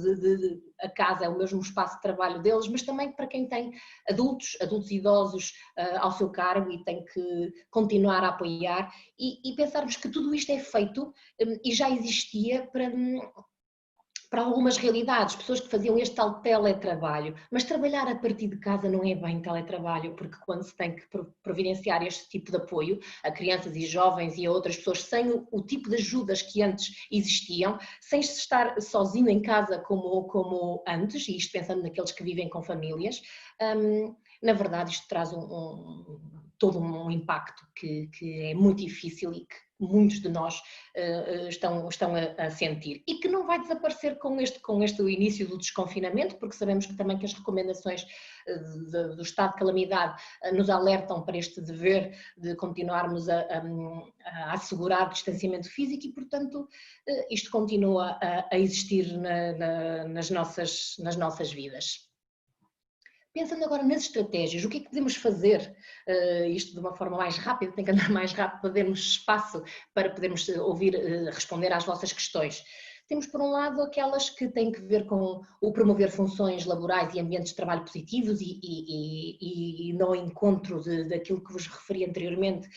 a casa, é o mesmo espaço de trabalho deles, mas também para quem tem adultos idosos ao seu cargo e tem que continuar a apoiar e pensarmos que tudo isto é feito e já existia para algumas realidades, pessoas que faziam este tal teletrabalho, mas trabalhar a partir de casa não é bem teletrabalho, porque quando se tem que providenciar este tipo de apoio a crianças e jovens e a outras pessoas sem o tipo de ajudas que antes existiam, sem se estar sozinho em casa como antes, e isto pensando naqueles que vivem com famílias, na verdade isto traz todo um impacto que é muito difícil e que muitos de nós estão a sentir e que não vai desaparecer com este início do desconfinamento, porque sabemos que também que as recomendações do estado de calamidade nos alertam para este dever de continuarmos a assegurar o distanciamento físico e, portanto, isto continua a existir nas nossas vidas. Pensando agora nas estratégias, o que é que podemos fazer, isto de uma forma mais rápida, tem que andar mais rápido para termos espaço para podermos responder às vossas questões. Temos, por um lado, aquelas que têm que ver com o promover funções laborais e ambientes de trabalho positivos e no encontro daquilo que vos referi anteriormente,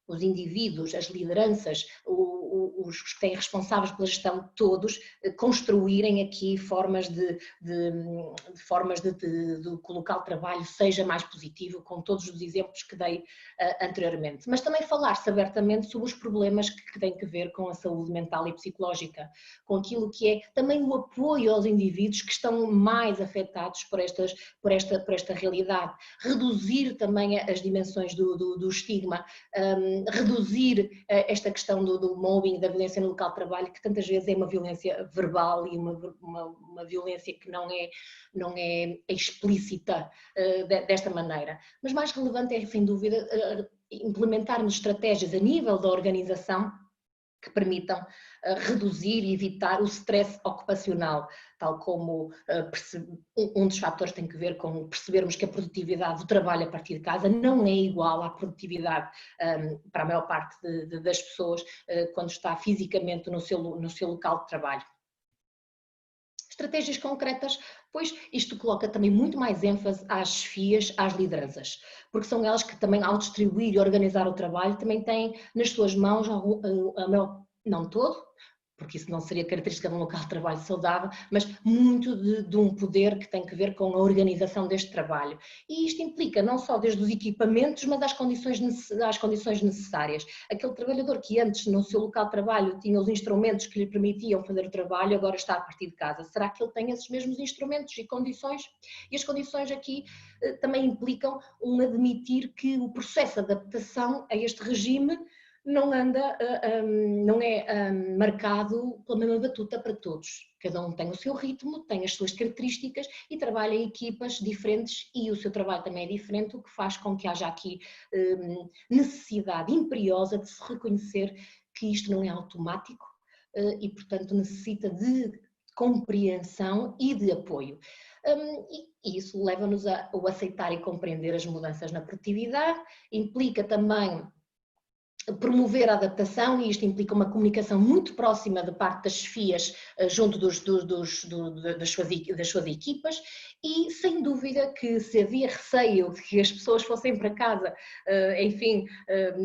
os indivíduos, as lideranças, os que têm responsáveis pela gestão, todos construírem aqui formas de colocar o trabalho seja mais positivo, com todos os exemplos que dei anteriormente. Mas também falar-se abertamente sobre os problemas que têm que ver com a saúde mental e psicológica, com aquilo que é também o apoio aos indivíduos que estão mais afetados por esta realidade. Reduzir também as dimensões do estigma, reduzir esta questão do mobbing, da violência no local de trabalho, que tantas vezes é uma violência verbal e uma violência que não é explícita desta maneira. Mas mais relevante é, sem dúvida, implementarmos estratégias a nível da organização que permitam reduzir e evitar o stress ocupacional, tal como um dos fatores tem que ver com percebermos que a produtividade do trabalho a partir de casa não é igual à produtividade para a maior parte das pessoas quando está fisicamente no seu local de trabalho. Estratégias concretas, pois isto coloca também muito mais ênfase às chefias, às lideranças, porque são elas que também, ao distribuir e organizar o trabalho, também têm nas suas mãos, não todo, porque isso não seria característica de um local de trabalho saudável, mas muito de um poder que tem que ver com a organização deste trabalho. E isto implica não só desde os equipamentos, mas às condições necessárias. Aquele trabalhador que antes no seu local de trabalho tinha os instrumentos que lhe permitiam fazer o trabalho, agora está a partir de casa. Será que ele tem esses mesmos instrumentos e condições? E as condições aqui também implicam admitir que o processo de adaptação a este regime não é marcado pela mesma batuta para todos. Cada um tem o seu ritmo, tem as suas características e trabalha em equipas diferentes e o seu trabalho também é diferente, o que faz com que haja aqui necessidade imperiosa de se reconhecer que isto não é automático e, portanto, necessita de compreensão e de apoio. E isso leva-nos a aceitar e compreender as mudanças na produtividade, implica também promover a adaptação, e isto implica uma comunicação muito próxima da parte das chefias junto das suas equipas E sem dúvida que se havia receio de que as pessoas fossem para casa, enfim,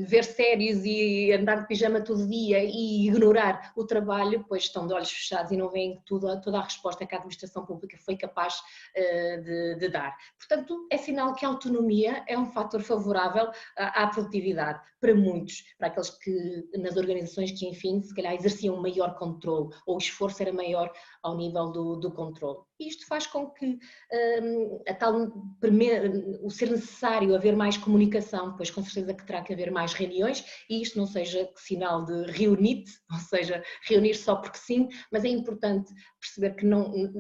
ver séries e andar de pijama todo dia e ignorar o trabalho, pois estão de olhos fechados e não veem toda a resposta que a administração pública foi capaz de dar. Portanto, é sinal que a autonomia é um fator favorável à produtividade para muitos, para aqueles que nas organizações que, enfim, se calhar exerciam maior controle ou o esforço era maior ao nível do controle. E isto faz com que o ser necessário haver mais comunicação, pois com certeza que terá que haver mais reuniões e isto não seja sinal de reunite, ou seja, reunir só porque sim, mas é importante perceber que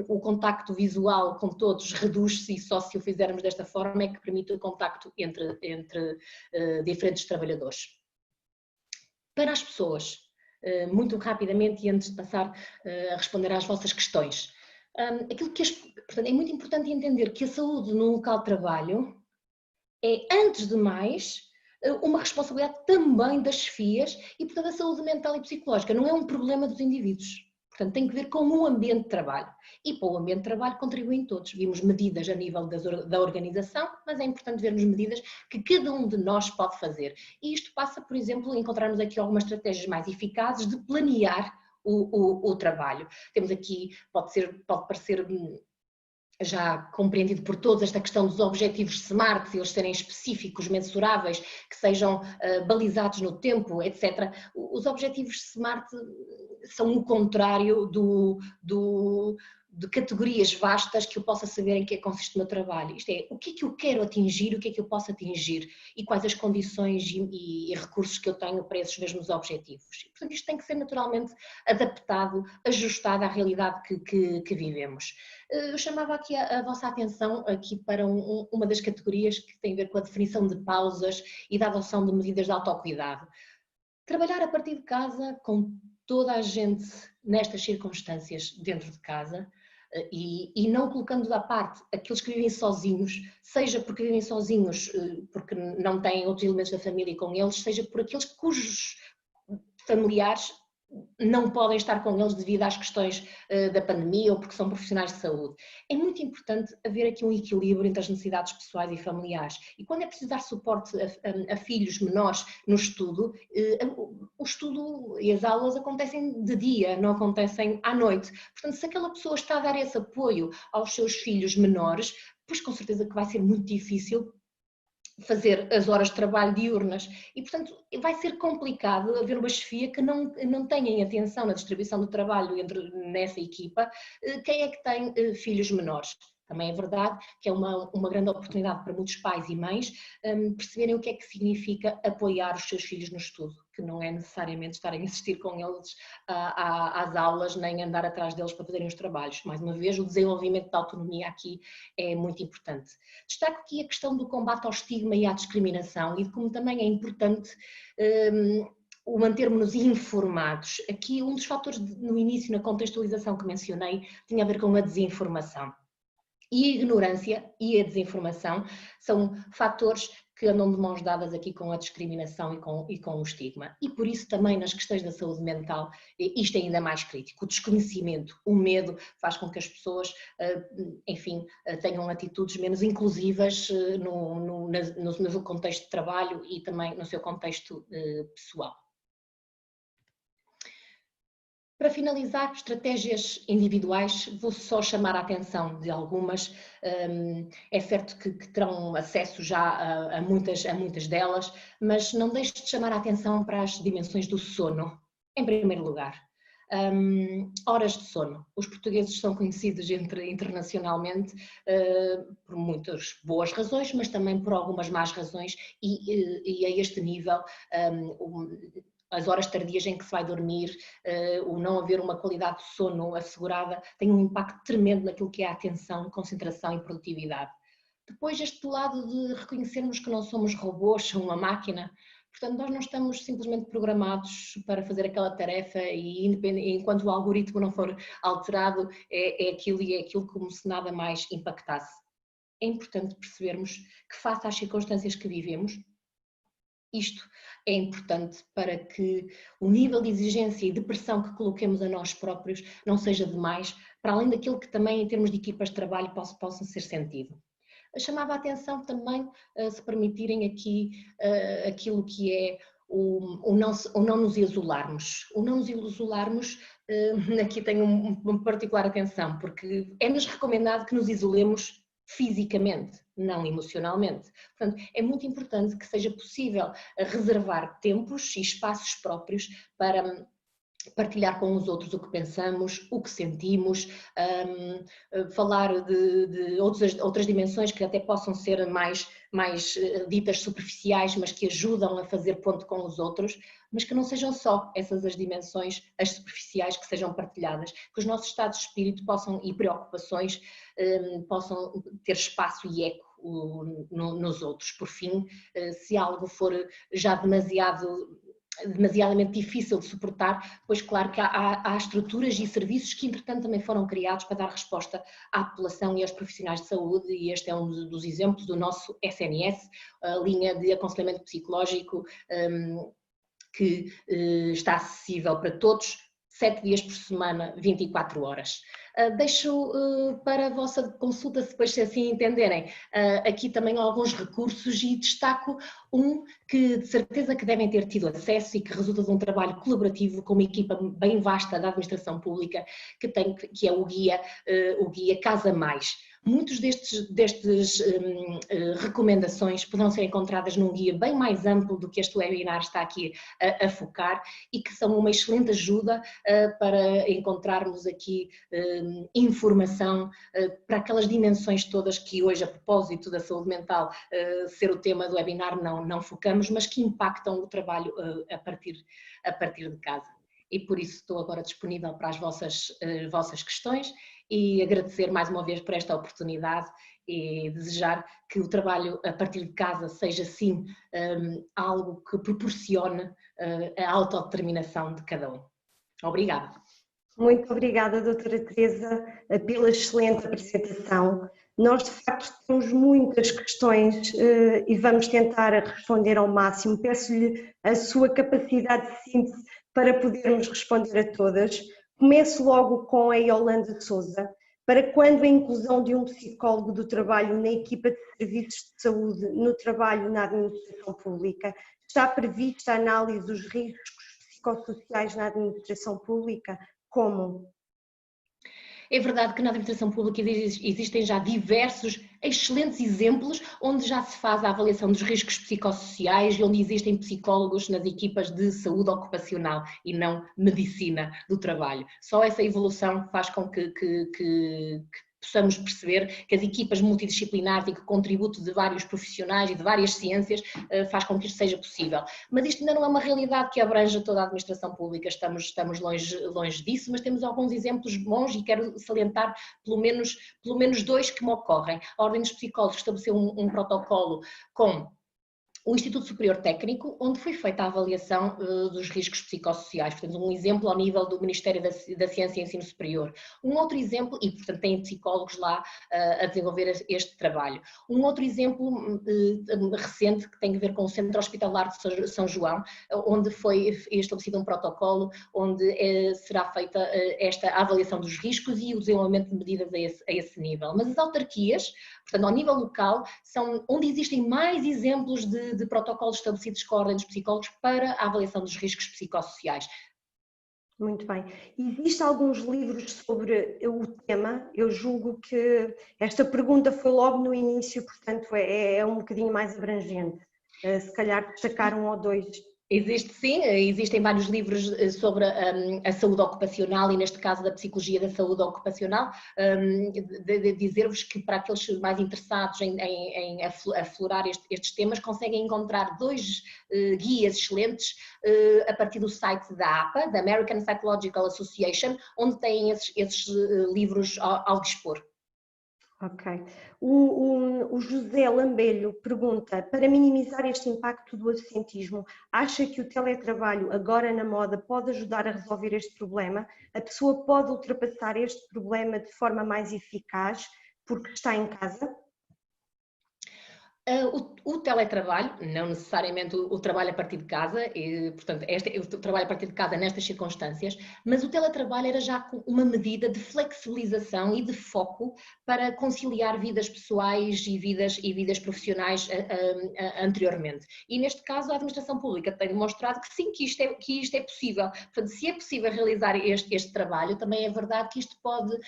o contacto visual com todos reduz-se e só se o fizermos desta forma é que permite o contacto entre diferentes trabalhadores. Para as pessoas, muito rapidamente e antes de passar a responder às vossas questões, portanto, é muito importante entender que a saúde no local de trabalho é, antes de mais, uma responsabilidade também das chefias e, portanto, a saúde mental e psicológica não é um problema dos indivíduos. Portanto, tem que ver com o ambiente de trabalho. E para o ambiente de trabalho contribuem todos. Vimos medidas a nível da organização, mas é importante vermos medidas que cada um de nós pode fazer. E isto passa, por exemplo, encontrarmos aqui algumas estratégias mais eficazes de planear o trabalho. Temos aqui, pode parecer já compreendido por todos esta questão dos objetivos SMART, eles serem específicos, mensuráveis, que sejam balizados no tempo, etc. Os objetivos SMART são o contrário de categorias vastas que eu possa saber em que é que consiste o meu trabalho. Isto é, o que é que eu quero atingir, o que é que eu posso atingir e quais as condições e recursos que eu tenho para esses mesmos objetivos. E, portanto, isto tem que ser naturalmente adaptado, ajustado à realidade que vivemos. Eu chamava aqui a vossa atenção aqui para uma das categorias que tem a ver com a definição de pausas e da adoção de medidas de autocuidado. Trabalhar a partir de casa com toda a gente nestas circunstâncias dentro de casa e não colocando da parte aqueles que vivem sozinhos, seja porque vivem sozinhos porque não têm outros elementos da família com eles, seja por aqueles cujos familiares não podem estar com eles devido às questões da pandemia ou porque são profissionais de saúde. É muito importante haver aqui um equilíbrio entre as necessidades pessoais e familiares. E quando é preciso dar suporte a filhos menores no estudo, o estudo e as aulas acontecem de dia, não acontecem à noite. Portanto, se aquela pessoa está a dar esse apoio aos seus filhos menores, pois com certeza que vai ser muito difícil fazer as horas de trabalho diurnas e, portanto, vai ser complicado haver uma chefia que não tenha atenção na distribuição do trabalho nessa equipa, quem é que tem filhos menores. Também é verdade que é uma grande oportunidade para muitos pais e mães perceberem o que é que significa apoiar os seus filhos no estudo, que não é necessariamente estarem a assistir com eles às aulas, nem andar atrás deles para fazerem os trabalhos. Mais uma vez, o desenvolvimento da autonomia aqui é muito importante. Destaco aqui a questão do combate ao estigma e à discriminação e de como também é importante o mantermos-nos informados. Aqui um dos fatores no início, na contextualização que mencionei, tinha a ver com a desinformação. E a ignorância e a desinformação são fatores que andam de mãos dadas aqui com a discriminação e com o estigma. E por isso também nas questões da saúde mental isto é ainda mais crítico. O desconhecimento, o medo faz com que as pessoas, enfim, tenham atitudes menos inclusivas no seu contexto de trabalho e também no seu contexto pessoal. Para finalizar, estratégias individuais, vou só chamar a atenção de algumas. É certo que terão acesso já a muitas delas, mas não deixe de chamar a atenção para as dimensões do sono, em primeiro lugar. Horas de sono. Os portugueses são conhecidos internacionalmente por muitas boas razões, mas também por algumas más razões e a este nível as horas tardias em que se vai dormir, o não haver uma qualidade de sono assegurada, tem um impacto tremendo naquilo que é a atenção, concentração e produtividade. Depois este lado de reconhecermos que não somos robôs, uma máquina, portanto nós não estamos simplesmente programados para fazer aquela tarefa e enquanto o algoritmo não for alterado é aquilo como se nada mais impactasse. É importante percebermos que face às circunstâncias que vivemos, Isto é importante para que o nível de exigência e de pressão que coloquemos a nós próprios não seja demais, para além daquilo que também em termos de equipas de trabalho possam ser sentido. Chamava a atenção também, se permitirem aqui, aquilo que é o não nos isolarmos. O não nos isolarmos, aqui tenho uma particular atenção, porque é-nos recomendado que nos isolemos fisicamente, não emocionalmente. Portanto, é muito importante que seja possível reservar tempos e espaços próprios para partilhar com os outros o que pensamos, o que sentimos, falar de outras dimensões que até possam ser mais ditas superficiais, mas que ajudam a fazer ponto com os outros, mas que não sejam só essas as dimensões, as superficiais, que sejam partilhadas, que os nossos estados de espírito e preocupações possam ter espaço e eco nos outros. Por fim, se algo for já demasiadamente difícil de suportar, pois claro que há estruturas e serviços que entretanto também foram criados para dar resposta à população e aos profissionais de saúde, e este é um dos exemplos do nosso SNS, a linha de aconselhamento psicológico que está acessível para todos, 7 dias por semana, 24 horas. Deixo para a vossa consulta, se depois assim entenderem, aqui também alguns recursos, e destaco um que de certeza que devem ter tido acesso e que resulta de um trabalho colaborativo com uma equipa bem vasta da administração pública, que é o guia Casa Mais. Muitos destes recomendações poderão ser encontradas num guia bem mais amplo do que este webinar está aqui a focar, e que são uma excelente ajuda para encontrarmos aqui informação para aquelas dimensões todas que hoje, a propósito da saúde mental ser o tema do webinar, não focamos, mas que impactam o trabalho a partir de casa. E por isso estou agora disponível para as vossas questões, e agradecer mais uma vez por esta oportunidade e desejar que o trabalho a partir de casa seja sim algo que proporcione a autodeterminação de cada um. Obrigada. Muito obrigada, doutora Teresa, pela excelente apresentação. Nós, de facto, temos muitas questões e vamos tentar responder ao máximo. Peço-lhe a sua capacidade de síntese para podermos responder a todas. Começo logo com a Yolanda de Sousa. Para quando a inclusão de um psicólogo do trabalho na equipa de serviços de saúde no trabalho na administração pública? Está prevista a análise dos riscos psicossociais na administração pública? Como? É verdade que na administração pública existem já diversos excelentes exemplos onde já se faz a avaliação dos riscos psicossociais e onde existem psicólogos nas equipas de saúde ocupacional e não medicina do trabalho. Só essa evolução faz com que possamos perceber que as equipas multidisciplinares e que o contributo de vários profissionais e de várias ciências faz com que isto seja possível. Mas isto ainda não é uma realidade que abranja toda a administração pública, estamos longe disso, mas temos alguns exemplos bons e quero salientar pelo menos 2 que me ocorrem. A Ordem dos Psicólogos estabeleceu um protocolo com o Instituto Superior Técnico, onde foi feita a avaliação dos riscos psicossociais, portanto um exemplo ao nível do Ministério da Ciência e Ensino Superior. Um outro exemplo, e portanto tem psicólogos lá a desenvolver este trabalho. Um outro exemplo recente que tem a ver com o Centro Hospitalar de São João, onde foi estabelecido um protocolo onde será feita esta avaliação dos riscos e o desenvolvimento de medidas a esse nível. Mas as autarquias, portanto ao nível local, são onde existem mais exemplos de protocolos estabelecidos com a Ordem dos Psicólogos para a avaliação dos riscos psicossociais. Muito bem. Existem alguns livros sobre o tema? Eu julgo que esta pergunta foi logo no início, portanto é um bocadinho mais abrangente. Se calhar destacar 1 ou 2. Existe sim, existem vários livros sobre a saúde ocupacional e neste caso da psicologia da saúde ocupacional. De dizer-vos que para aqueles mais interessados em aflorar estes temas conseguem encontrar 2 guias excelentes a partir do site da APA, da American Psychological Association, onde têm esses livros ao dispor. Ok. O José Lambelho pergunta, para minimizar este impacto do absentismo, acha que o teletrabalho agora na moda pode ajudar a resolver este problema? A pessoa pode ultrapassar este problema de forma mais eficaz porque está em casa? O teletrabalho, não necessariamente o trabalho a partir de casa, e, portanto, o trabalho a partir de casa nestas circunstâncias, mas o teletrabalho era já uma medida de flexibilização e de foco para conciliar vidas pessoais e vidas profissionais anteriormente. E neste caso a administração pública tem demonstrado que sim, que isto é possível. Portanto, se é possível realizar este trabalho, também é verdade que isto pode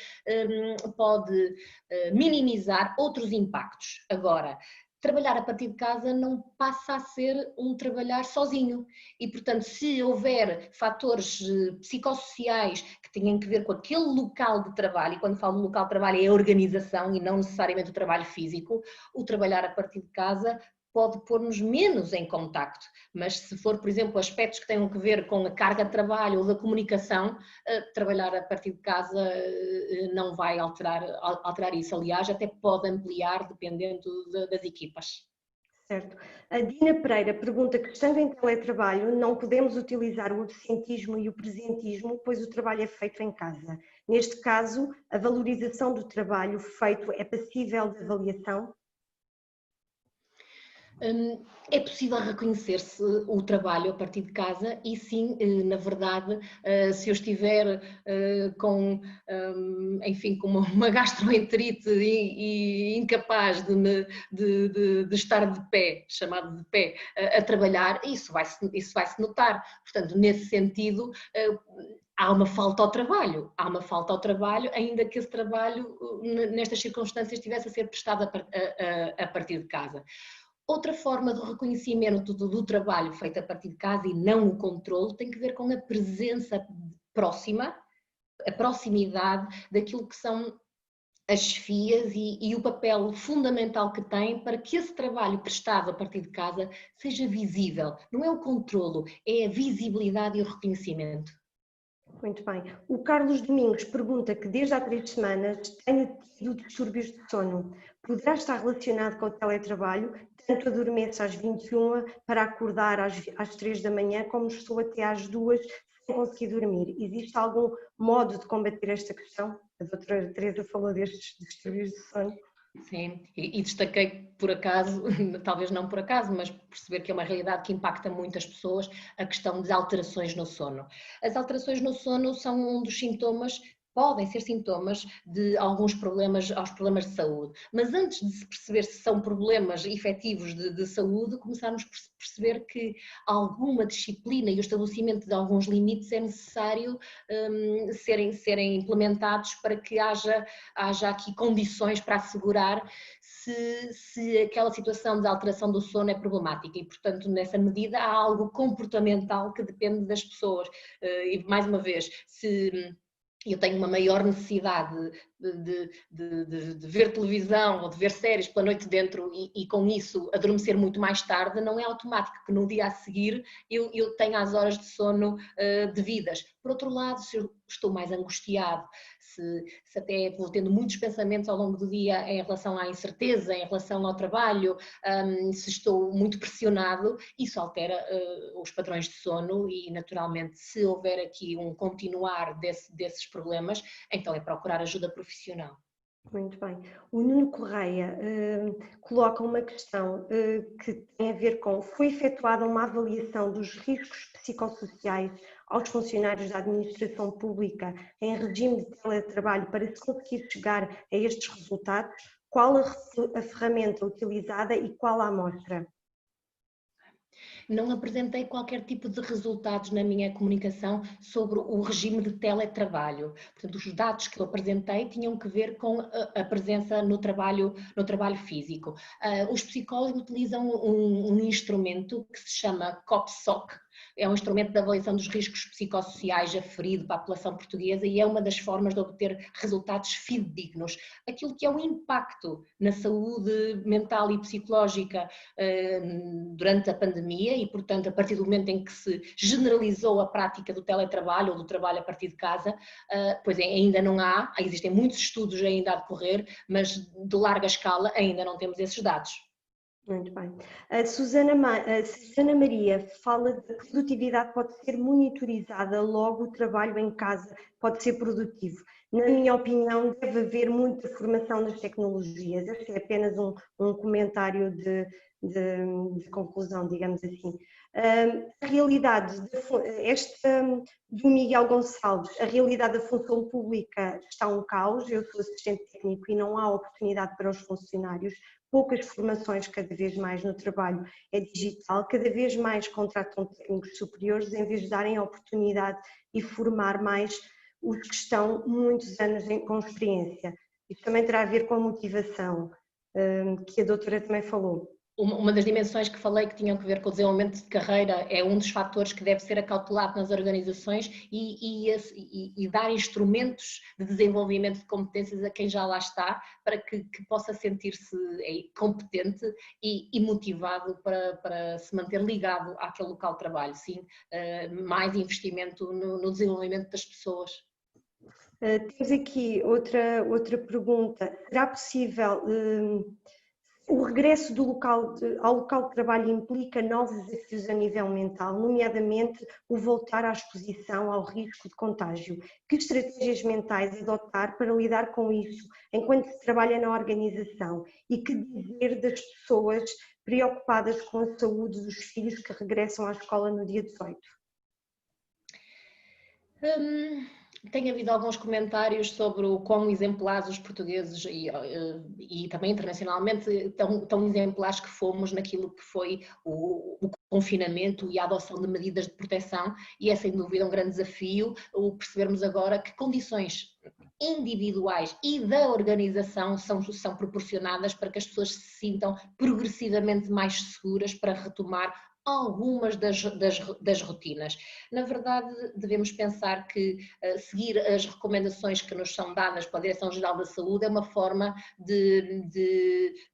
minimizar outros impactos. Agora, trabalhar a partir de casa não passa a ser um trabalhar sozinho e, portanto, se houver fatores psicossociais que tenham que ver com aquele local de trabalho, e quando falo de local de trabalho é a organização e não necessariamente o trabalho físico, o trabalhar a partir de casa pode pôr-nos menos em contacto, mas se for, por exemplo, aspectos que tenham que ver com a carga de trabalho ou da comunicação, trabalhar a partir de casa não vai alterar isso, aliás, até pode ampliar dependendo das equipas. Certo. A Dina Pereira pergunta que, estando em teletrabalho, não podemos utilizar o absentismo e o presentismo, pois o trabalho é feito em casa. Neste caso, a valorização do trabalho feito é passível de avaliação? É possível reconhecer-se o trabalho a partir de casa e sim, na verdade, se eu estiver com uma gastroenterite e incapaz de estar de pé, chamado de pé, a trabalhar, isso vai-se notar. Portanto, nesse sentido, há uma falta ao trabalho, ainda que esse trabalho, nestas circunstâncias, estivesse a ser prestado a partir de casa. Outra forma de reconhecimento do trabalho feito a partir de casa e não o controle tem que ver com a presença próxima, a proximidade daquilo que são as chefias e o papel fundamental que têm para que esse trabalho prestado a partir de casa seja visível. Não é o controlo, é a visibilidade e o reconhecimento. Muito bem. O Carlos Domingos pergunta que desde há 3 semanas tenho tido distúrbios de sono. Poderá estar relacionado com o teletrabalho? Tanto adormeço às 21 para acordar às 3 da manhã, como estou até às 2 sem conseguir dormir. Existe algum modo de combater esta questão? A doutora Teresa falou destes distúrbios de sono. Sim, e destaquei por acaso, talvez não por acaso, mas perceber que é uma realidade que impacta muitas pessoas, a questão de alterações no sono. As alterações no sono são um dos sintomas, podem ser sintomas de alguns problemas, aos problemas de saúde, mas antes de se perceber se são problemas efetivos de saúde, começarmos por perceber que alguma disciplina e o estabelecimento de alguns limites é necessário serem implementados para que haja aqui condições para assegurar se aquela situação de alteração do sono é problemática e, portanto, nessa medida há algo comportamental que depende das pessoas e, mais uma vez, se eu tenho uma maior necessidade de ver televisão ou de ver séries pela noite dentro e com isso adormecer muito mais tarde, não é automático que no dia a seguir eu tenha as horas de sono devidas. Por outro lado, se eu estou mais angustiado, se até vou tendo muitos pensamentos ao longo do dia em relação à incerteza, em relação ao trabalho, se estou muito pressionado, isso altera os padrões de sono e, naturalmente, se houver aqui um continuar desses problemas, então é procurar ajuda profissional. Muito bem. O Nuno Correia coloca uma questão que tem a ver com: foi efetuada uma avaliação dos riscos psicossociais aos funcionários da administração pública em regime de teletrabalho para se conseguir chegar a estes resultados? Qual a ferramenta utilizada e qual a amostra? Não apresentei qualquer tipo de resultados na minha comunicação sobre o regime de teletrabalho. Portanto, os dados que eu apresentei tinham que ver com a presença no trabalho físico. Os psicólogos utilizam um instrumento que se chama COPSOC, é um instrumento de avaliação dos riscos psicossociais aferido para a população portuguesa e é uma das formas de obter resultados fidedignos. Aquilo que é o impacto na saúde mental e psicológica durante a pandemia e, portanto, a partir do momento em que se generalizou a prática do teletrabalho ou do trabalho a partir de casa, pois ainda não existem muitos estudos ainda a decorrer, mas de larga escala ainda não temos esses dados. Muito bem. A Susana Maria fala de que a produtividade pode ser monitorizada, logo o trabalho em casa pode ser produtivo. Na minha opinião, deve haver muita formação nas tecnologias. Este é apenas um comentário de conclusão, digamos assim. A realidade, do Miguel Gonçalves, a realidade da função pública está um caos. Eu sou assistente técnico e não há oportunidade para os funcionários. Poucas formações, cada vez mais no trabalho é digital, cada vez mais contratam técnicos superiores em vez de darem a oportunidade e formar mais os que estão muitos anos com experiência. Isso também terá a ver com a motivação, que a doutora também falou. Uma das dimensões que falei que tinham a ver com o desenvolvimento de carreira é um dos fatores que deve ser acautelado nas organizações e dar instrumentos de desenvolvimento de competências a quem já lá está, para que possa sentir-se competente e motivado para se manter ligado àquele local de trabalho. Sim, mais investimento no desenvolvimento das pessoas. Temos aqui outra pergunta. Será possível... O regresso ao local de trabalho implica novos desafios a nível mental, nomeadamente o voltar à exposição ao risco de contágio. Que estratégias mentais adotar para lidar com isso enquanto se trabalha na organização? E que dizer das pessoas preocupadas com a saúde dos filhos que regressam à escola no dia 18? Tem havido alguns comentários sobre o quão exemplares os portugueses e também internacionalmente tão exemplares que fomos naquilo que foi o confinamento e a adoção de medidas de proteção, e é sem dúvida um grande desafio o percebermos agora que condições individuais e da organização são proporcionadas para que as pessoas se sintam progressivamente mais seguras para retomar algumas das rotinas. Na verdade, devemos pensar que seguir as recomendações que nos são dadas pela Direção-Geral da Saúde é uma forma de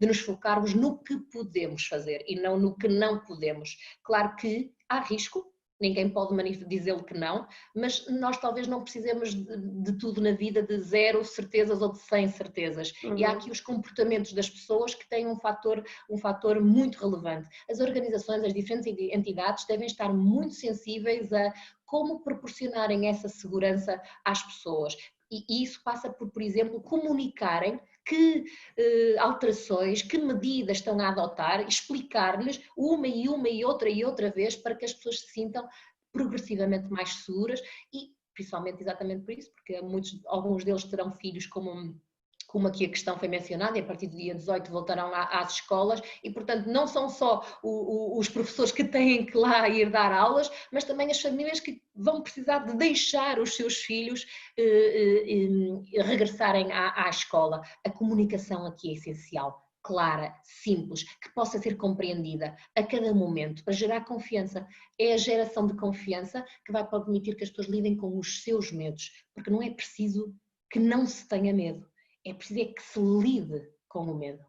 nos focarmos no que podemos fazer e não no que não podemos. Claro que há risco, ninguém pode dizer-lhe que não, mas nós talvez não precisemos de tudo na vida, de 0 certezas ou de 100 certezas. E há aqui os comportamentos das pessoas que têm um fator muito relevante. As organizações, as diferentes entidades devem estar muito sensíveis a como proporcionarem essa segurança às pessoas. E isso passa por exemplo, comunicarem que alterações, que medidas estão a adotar, explicar-lhes uma e outra vez para que as pessoas se sintam progressivamente mais seguras e principalmente exatamente por isso, porque alguns deles terão filhos como aqui a questão foi mencionada, e a partir do dia 18 voltarão às escolas e, portanto, não são só os professores que têm que lá ir dar aulas, mas também as famílias que vão precisar de deixar os seus filhos regressarem à escola. A comunicação aqui é essencial, clara, simples, que possa ser compreendida a cada momento para gerar confiança. É a geração de confiança que vai permitir que as pessoas lidem com os seus medos, porque não é preciso que não se tenha medo. É preciso que se lide com o medo.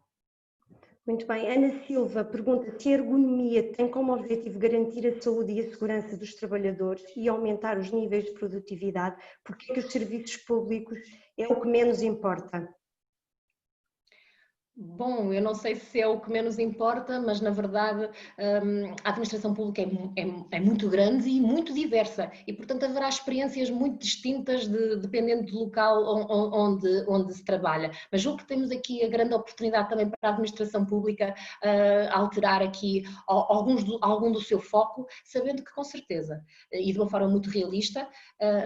Muito bem. Ana Silva pergunta se a ergonomia tem como objetivo garantir a saúde e a segurança dos trabalhadores e aumentar os níveis de produtividade, porque é que os serviços públicos é o que menos importa? Bom, eu não sei se é o que menos importa, mas na verdade a administração pública é muito grande e muito diversa e, portanto, haverá experiências muito distintas dependendo do local onde se trabalha. Mas julgo que temos aqui a grande oportunidade também para a administração pública alterar aqui algum do seu foco, sabendo que com certeza, e de uma forma muito realista,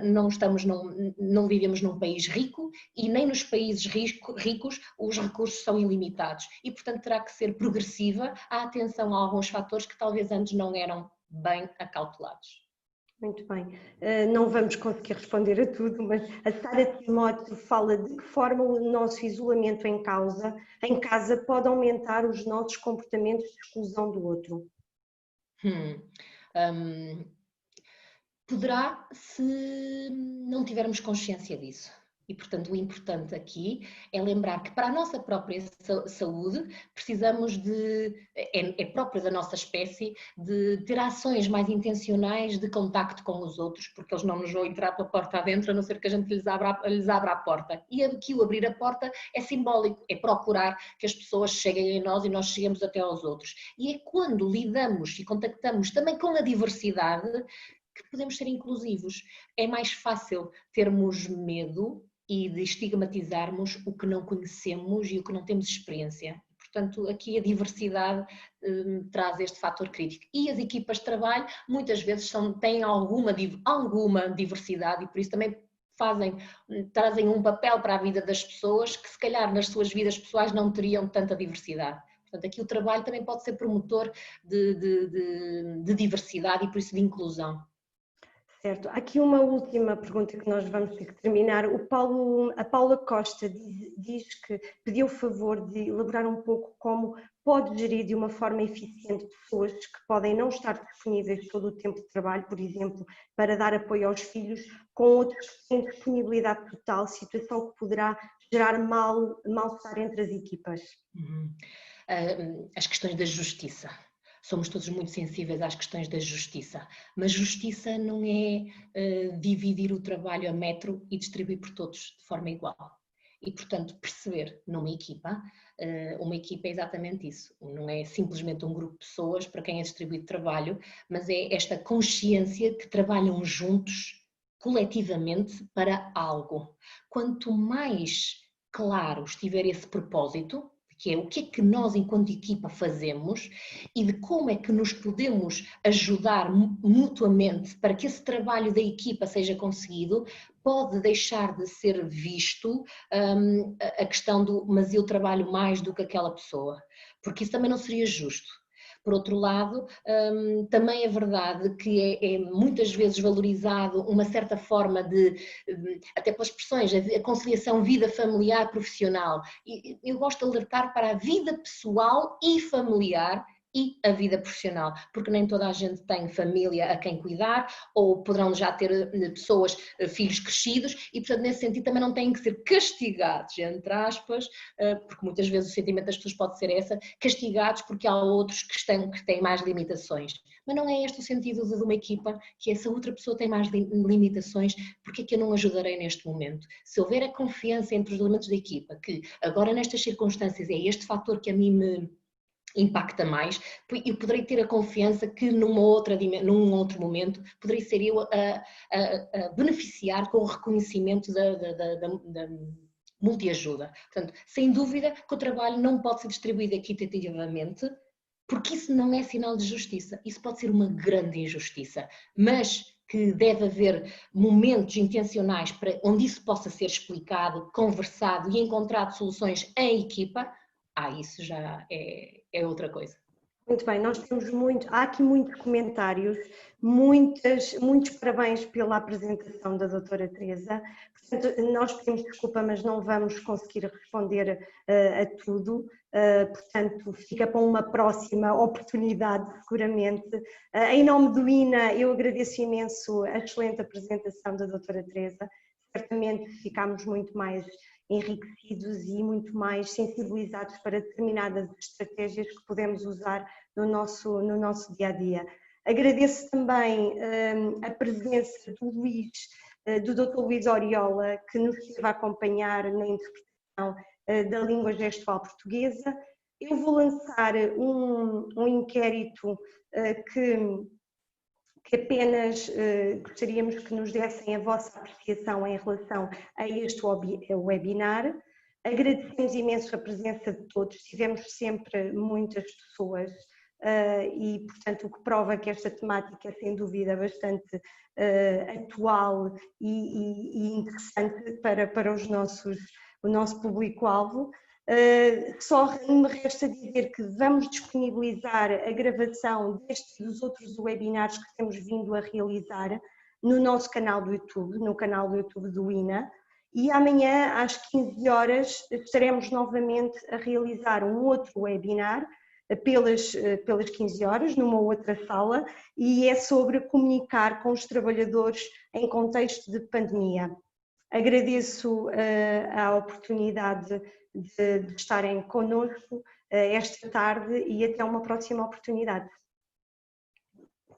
não vivemos num país rico e nem nos países ricos os recursos são ilimitados. E, portanto, terá que ser progressiva a atenção a alguns fatores que talvez antes não eram bem acautelados. Muito bem, não vamos conseguir responder a tudo, mas a Sara Timóteo fala de que forma o nosso isolamento em casa pode aumentar os nossos comportamentos de exclusão do outro. Poderá se não tivermos consciência disso. E, portanto, o importante aqui é lembrar que para a nossa própria saúde precisamos é próprio da nossa espécie, de ter ações mais intencionais de contacto com os outros, porque eles não nos vão entrar pela porta adentro, a não ser que a gente lhes abra a porta. E aqui o abrir a porta é simbólico, é procurar que as pessoas cheguem a nós e nós cheguemos até aos outros. E é quando lidamos e contactamos também com a diversidade que podemos ser inclusivos. É mais fácil termos medo e de estigmatizarmos o que não conhecemos e o que não temos experiência. Portanto, aqui a diversidade traz este fator crítico. E as equipas de trabalho muitas vezes têm alguma diversidade e por isso também trazem um papel para a vida das pessoas que se calhar nas suas vidas pessoais não teriam tanta diversidade. Portanto, aqui o trabalho também pode ser promotor de diversidade e por isso de inclusão. Certo. Aqui uma última pergunta que nós vamos ter que terminar. A Paula Costa diz que pediu o favor de elaborar um pouco como pode gerir de uma forma eficiente pessoas que podem não estar disponíveis todo o tempo de trabalho, por exemplo, para dar apoio aos filhos, com outros que têm disponibilidade total, situação que poderá gerar mal-estar entre as equipas. As questões da justiça. Somos todos muito sensíveis às questões da justiça, mas justiça não é dividir o trabalho a metro e distribuir por todos de forma igual. E, portanto, perceber numa equipa, uma equipa é exatamente isso, não é simplesmente um grupo de pessoas para quem é distribuído trabalho, mas é esta consciência que trabalham juntos, coletivamente, para algo. Quanto mais claro estiver esse propósito, que é o que é que nós enquanto equipa fazemos e de como é que nos podemos ajudar mutuamente para que esse trabalho da equipa seja conseguido, pode deixar de ser visto a questão do mas eu trabalho mais do que aquela pessoa, porque isso também não seria justo. Por outro lado, também é verdade que é muitas vezes valorizado uma certa forma até pelas expressões, a conciliação vida familiar profissional. E eu gosto de alertar para a vida pessoal e familiar e a vida profissional, porque nem toda a gente tem família a quem cuidar, ou poderão já ter pessoas, filhos crescidos, e portanto nesse sentido também não têm que ser castigados, entre aspas, porque muitas vezes o sentimento das pessoas pode ser castigados porque há outros que têm mais limitações. Mas não é este o sentido de uma equipa, que essa outra pessoa tem mais limitações, porque é que eu não ajudarei neste momento? Se houver a confiança entre os elementos da equipa, que agora nestas circunstâncias é este fator que a mim me impacta mais, eu poderei ter a confiança que num outro momento poderei ser eu a beneficiar com o reconhecimento da multiajuda. Portanto, sem dúvida que o trabalho não pode ser distribuído equitativamente, porque isso não é sinal de justiça, isso pode ser uma grande injustiça, mas que deve haver momentos intencionais onde isso possa ser explicado, conversado e encontrado soluções em equipa. Isso já é outra coisa. Muito bem, nós temos há aqui muitos comentários, muitos parabéns pela apresentação da doutora Teresa. Portanto, nós pedimos desculpa, mas não vamos conseguir responder a tudo, portanto fica para uma próxima oportunidade seguramente. Em nome do INA, eu agradeço imenso a excelente apresentação da doutora Teresa, certamente ficámos muito mais enriquecidos e muito mais sensibilizados para determinadas estratégias que podemos usar no nosso dia-a-dia. Agradeço também a presença do Dr. Luís Oriola, que nos esteve a acompanhar na interpretação da língua gestual portuguesa. Eu vou lançar um inquérito que apenas gostaríamos que nos dessem a vossa apreciação em relação a este webinar. Agradecemos imenso a presença de todos, tivemos sempre muitas pessoas e, portanto, o que prova que esta temática é, sem dúvida, bastante atual e interessante para o nosso público-alvo. Só me resta dizer que vamos disponibilizar a gravação dos outros webinars que temos vindo a realizar no nosso canal do YouTube, no canal do YouTube do INA, e amanhã às 15 horas estaremos novamente a realizar um outro webinar pelas 15 horas, numa outra sala, e é sobre comunicar com os trabalhadores em contexto de pandemia. Agradeço a oportunidade de estarem connosco esta tarde e até uma próxima oportunidade.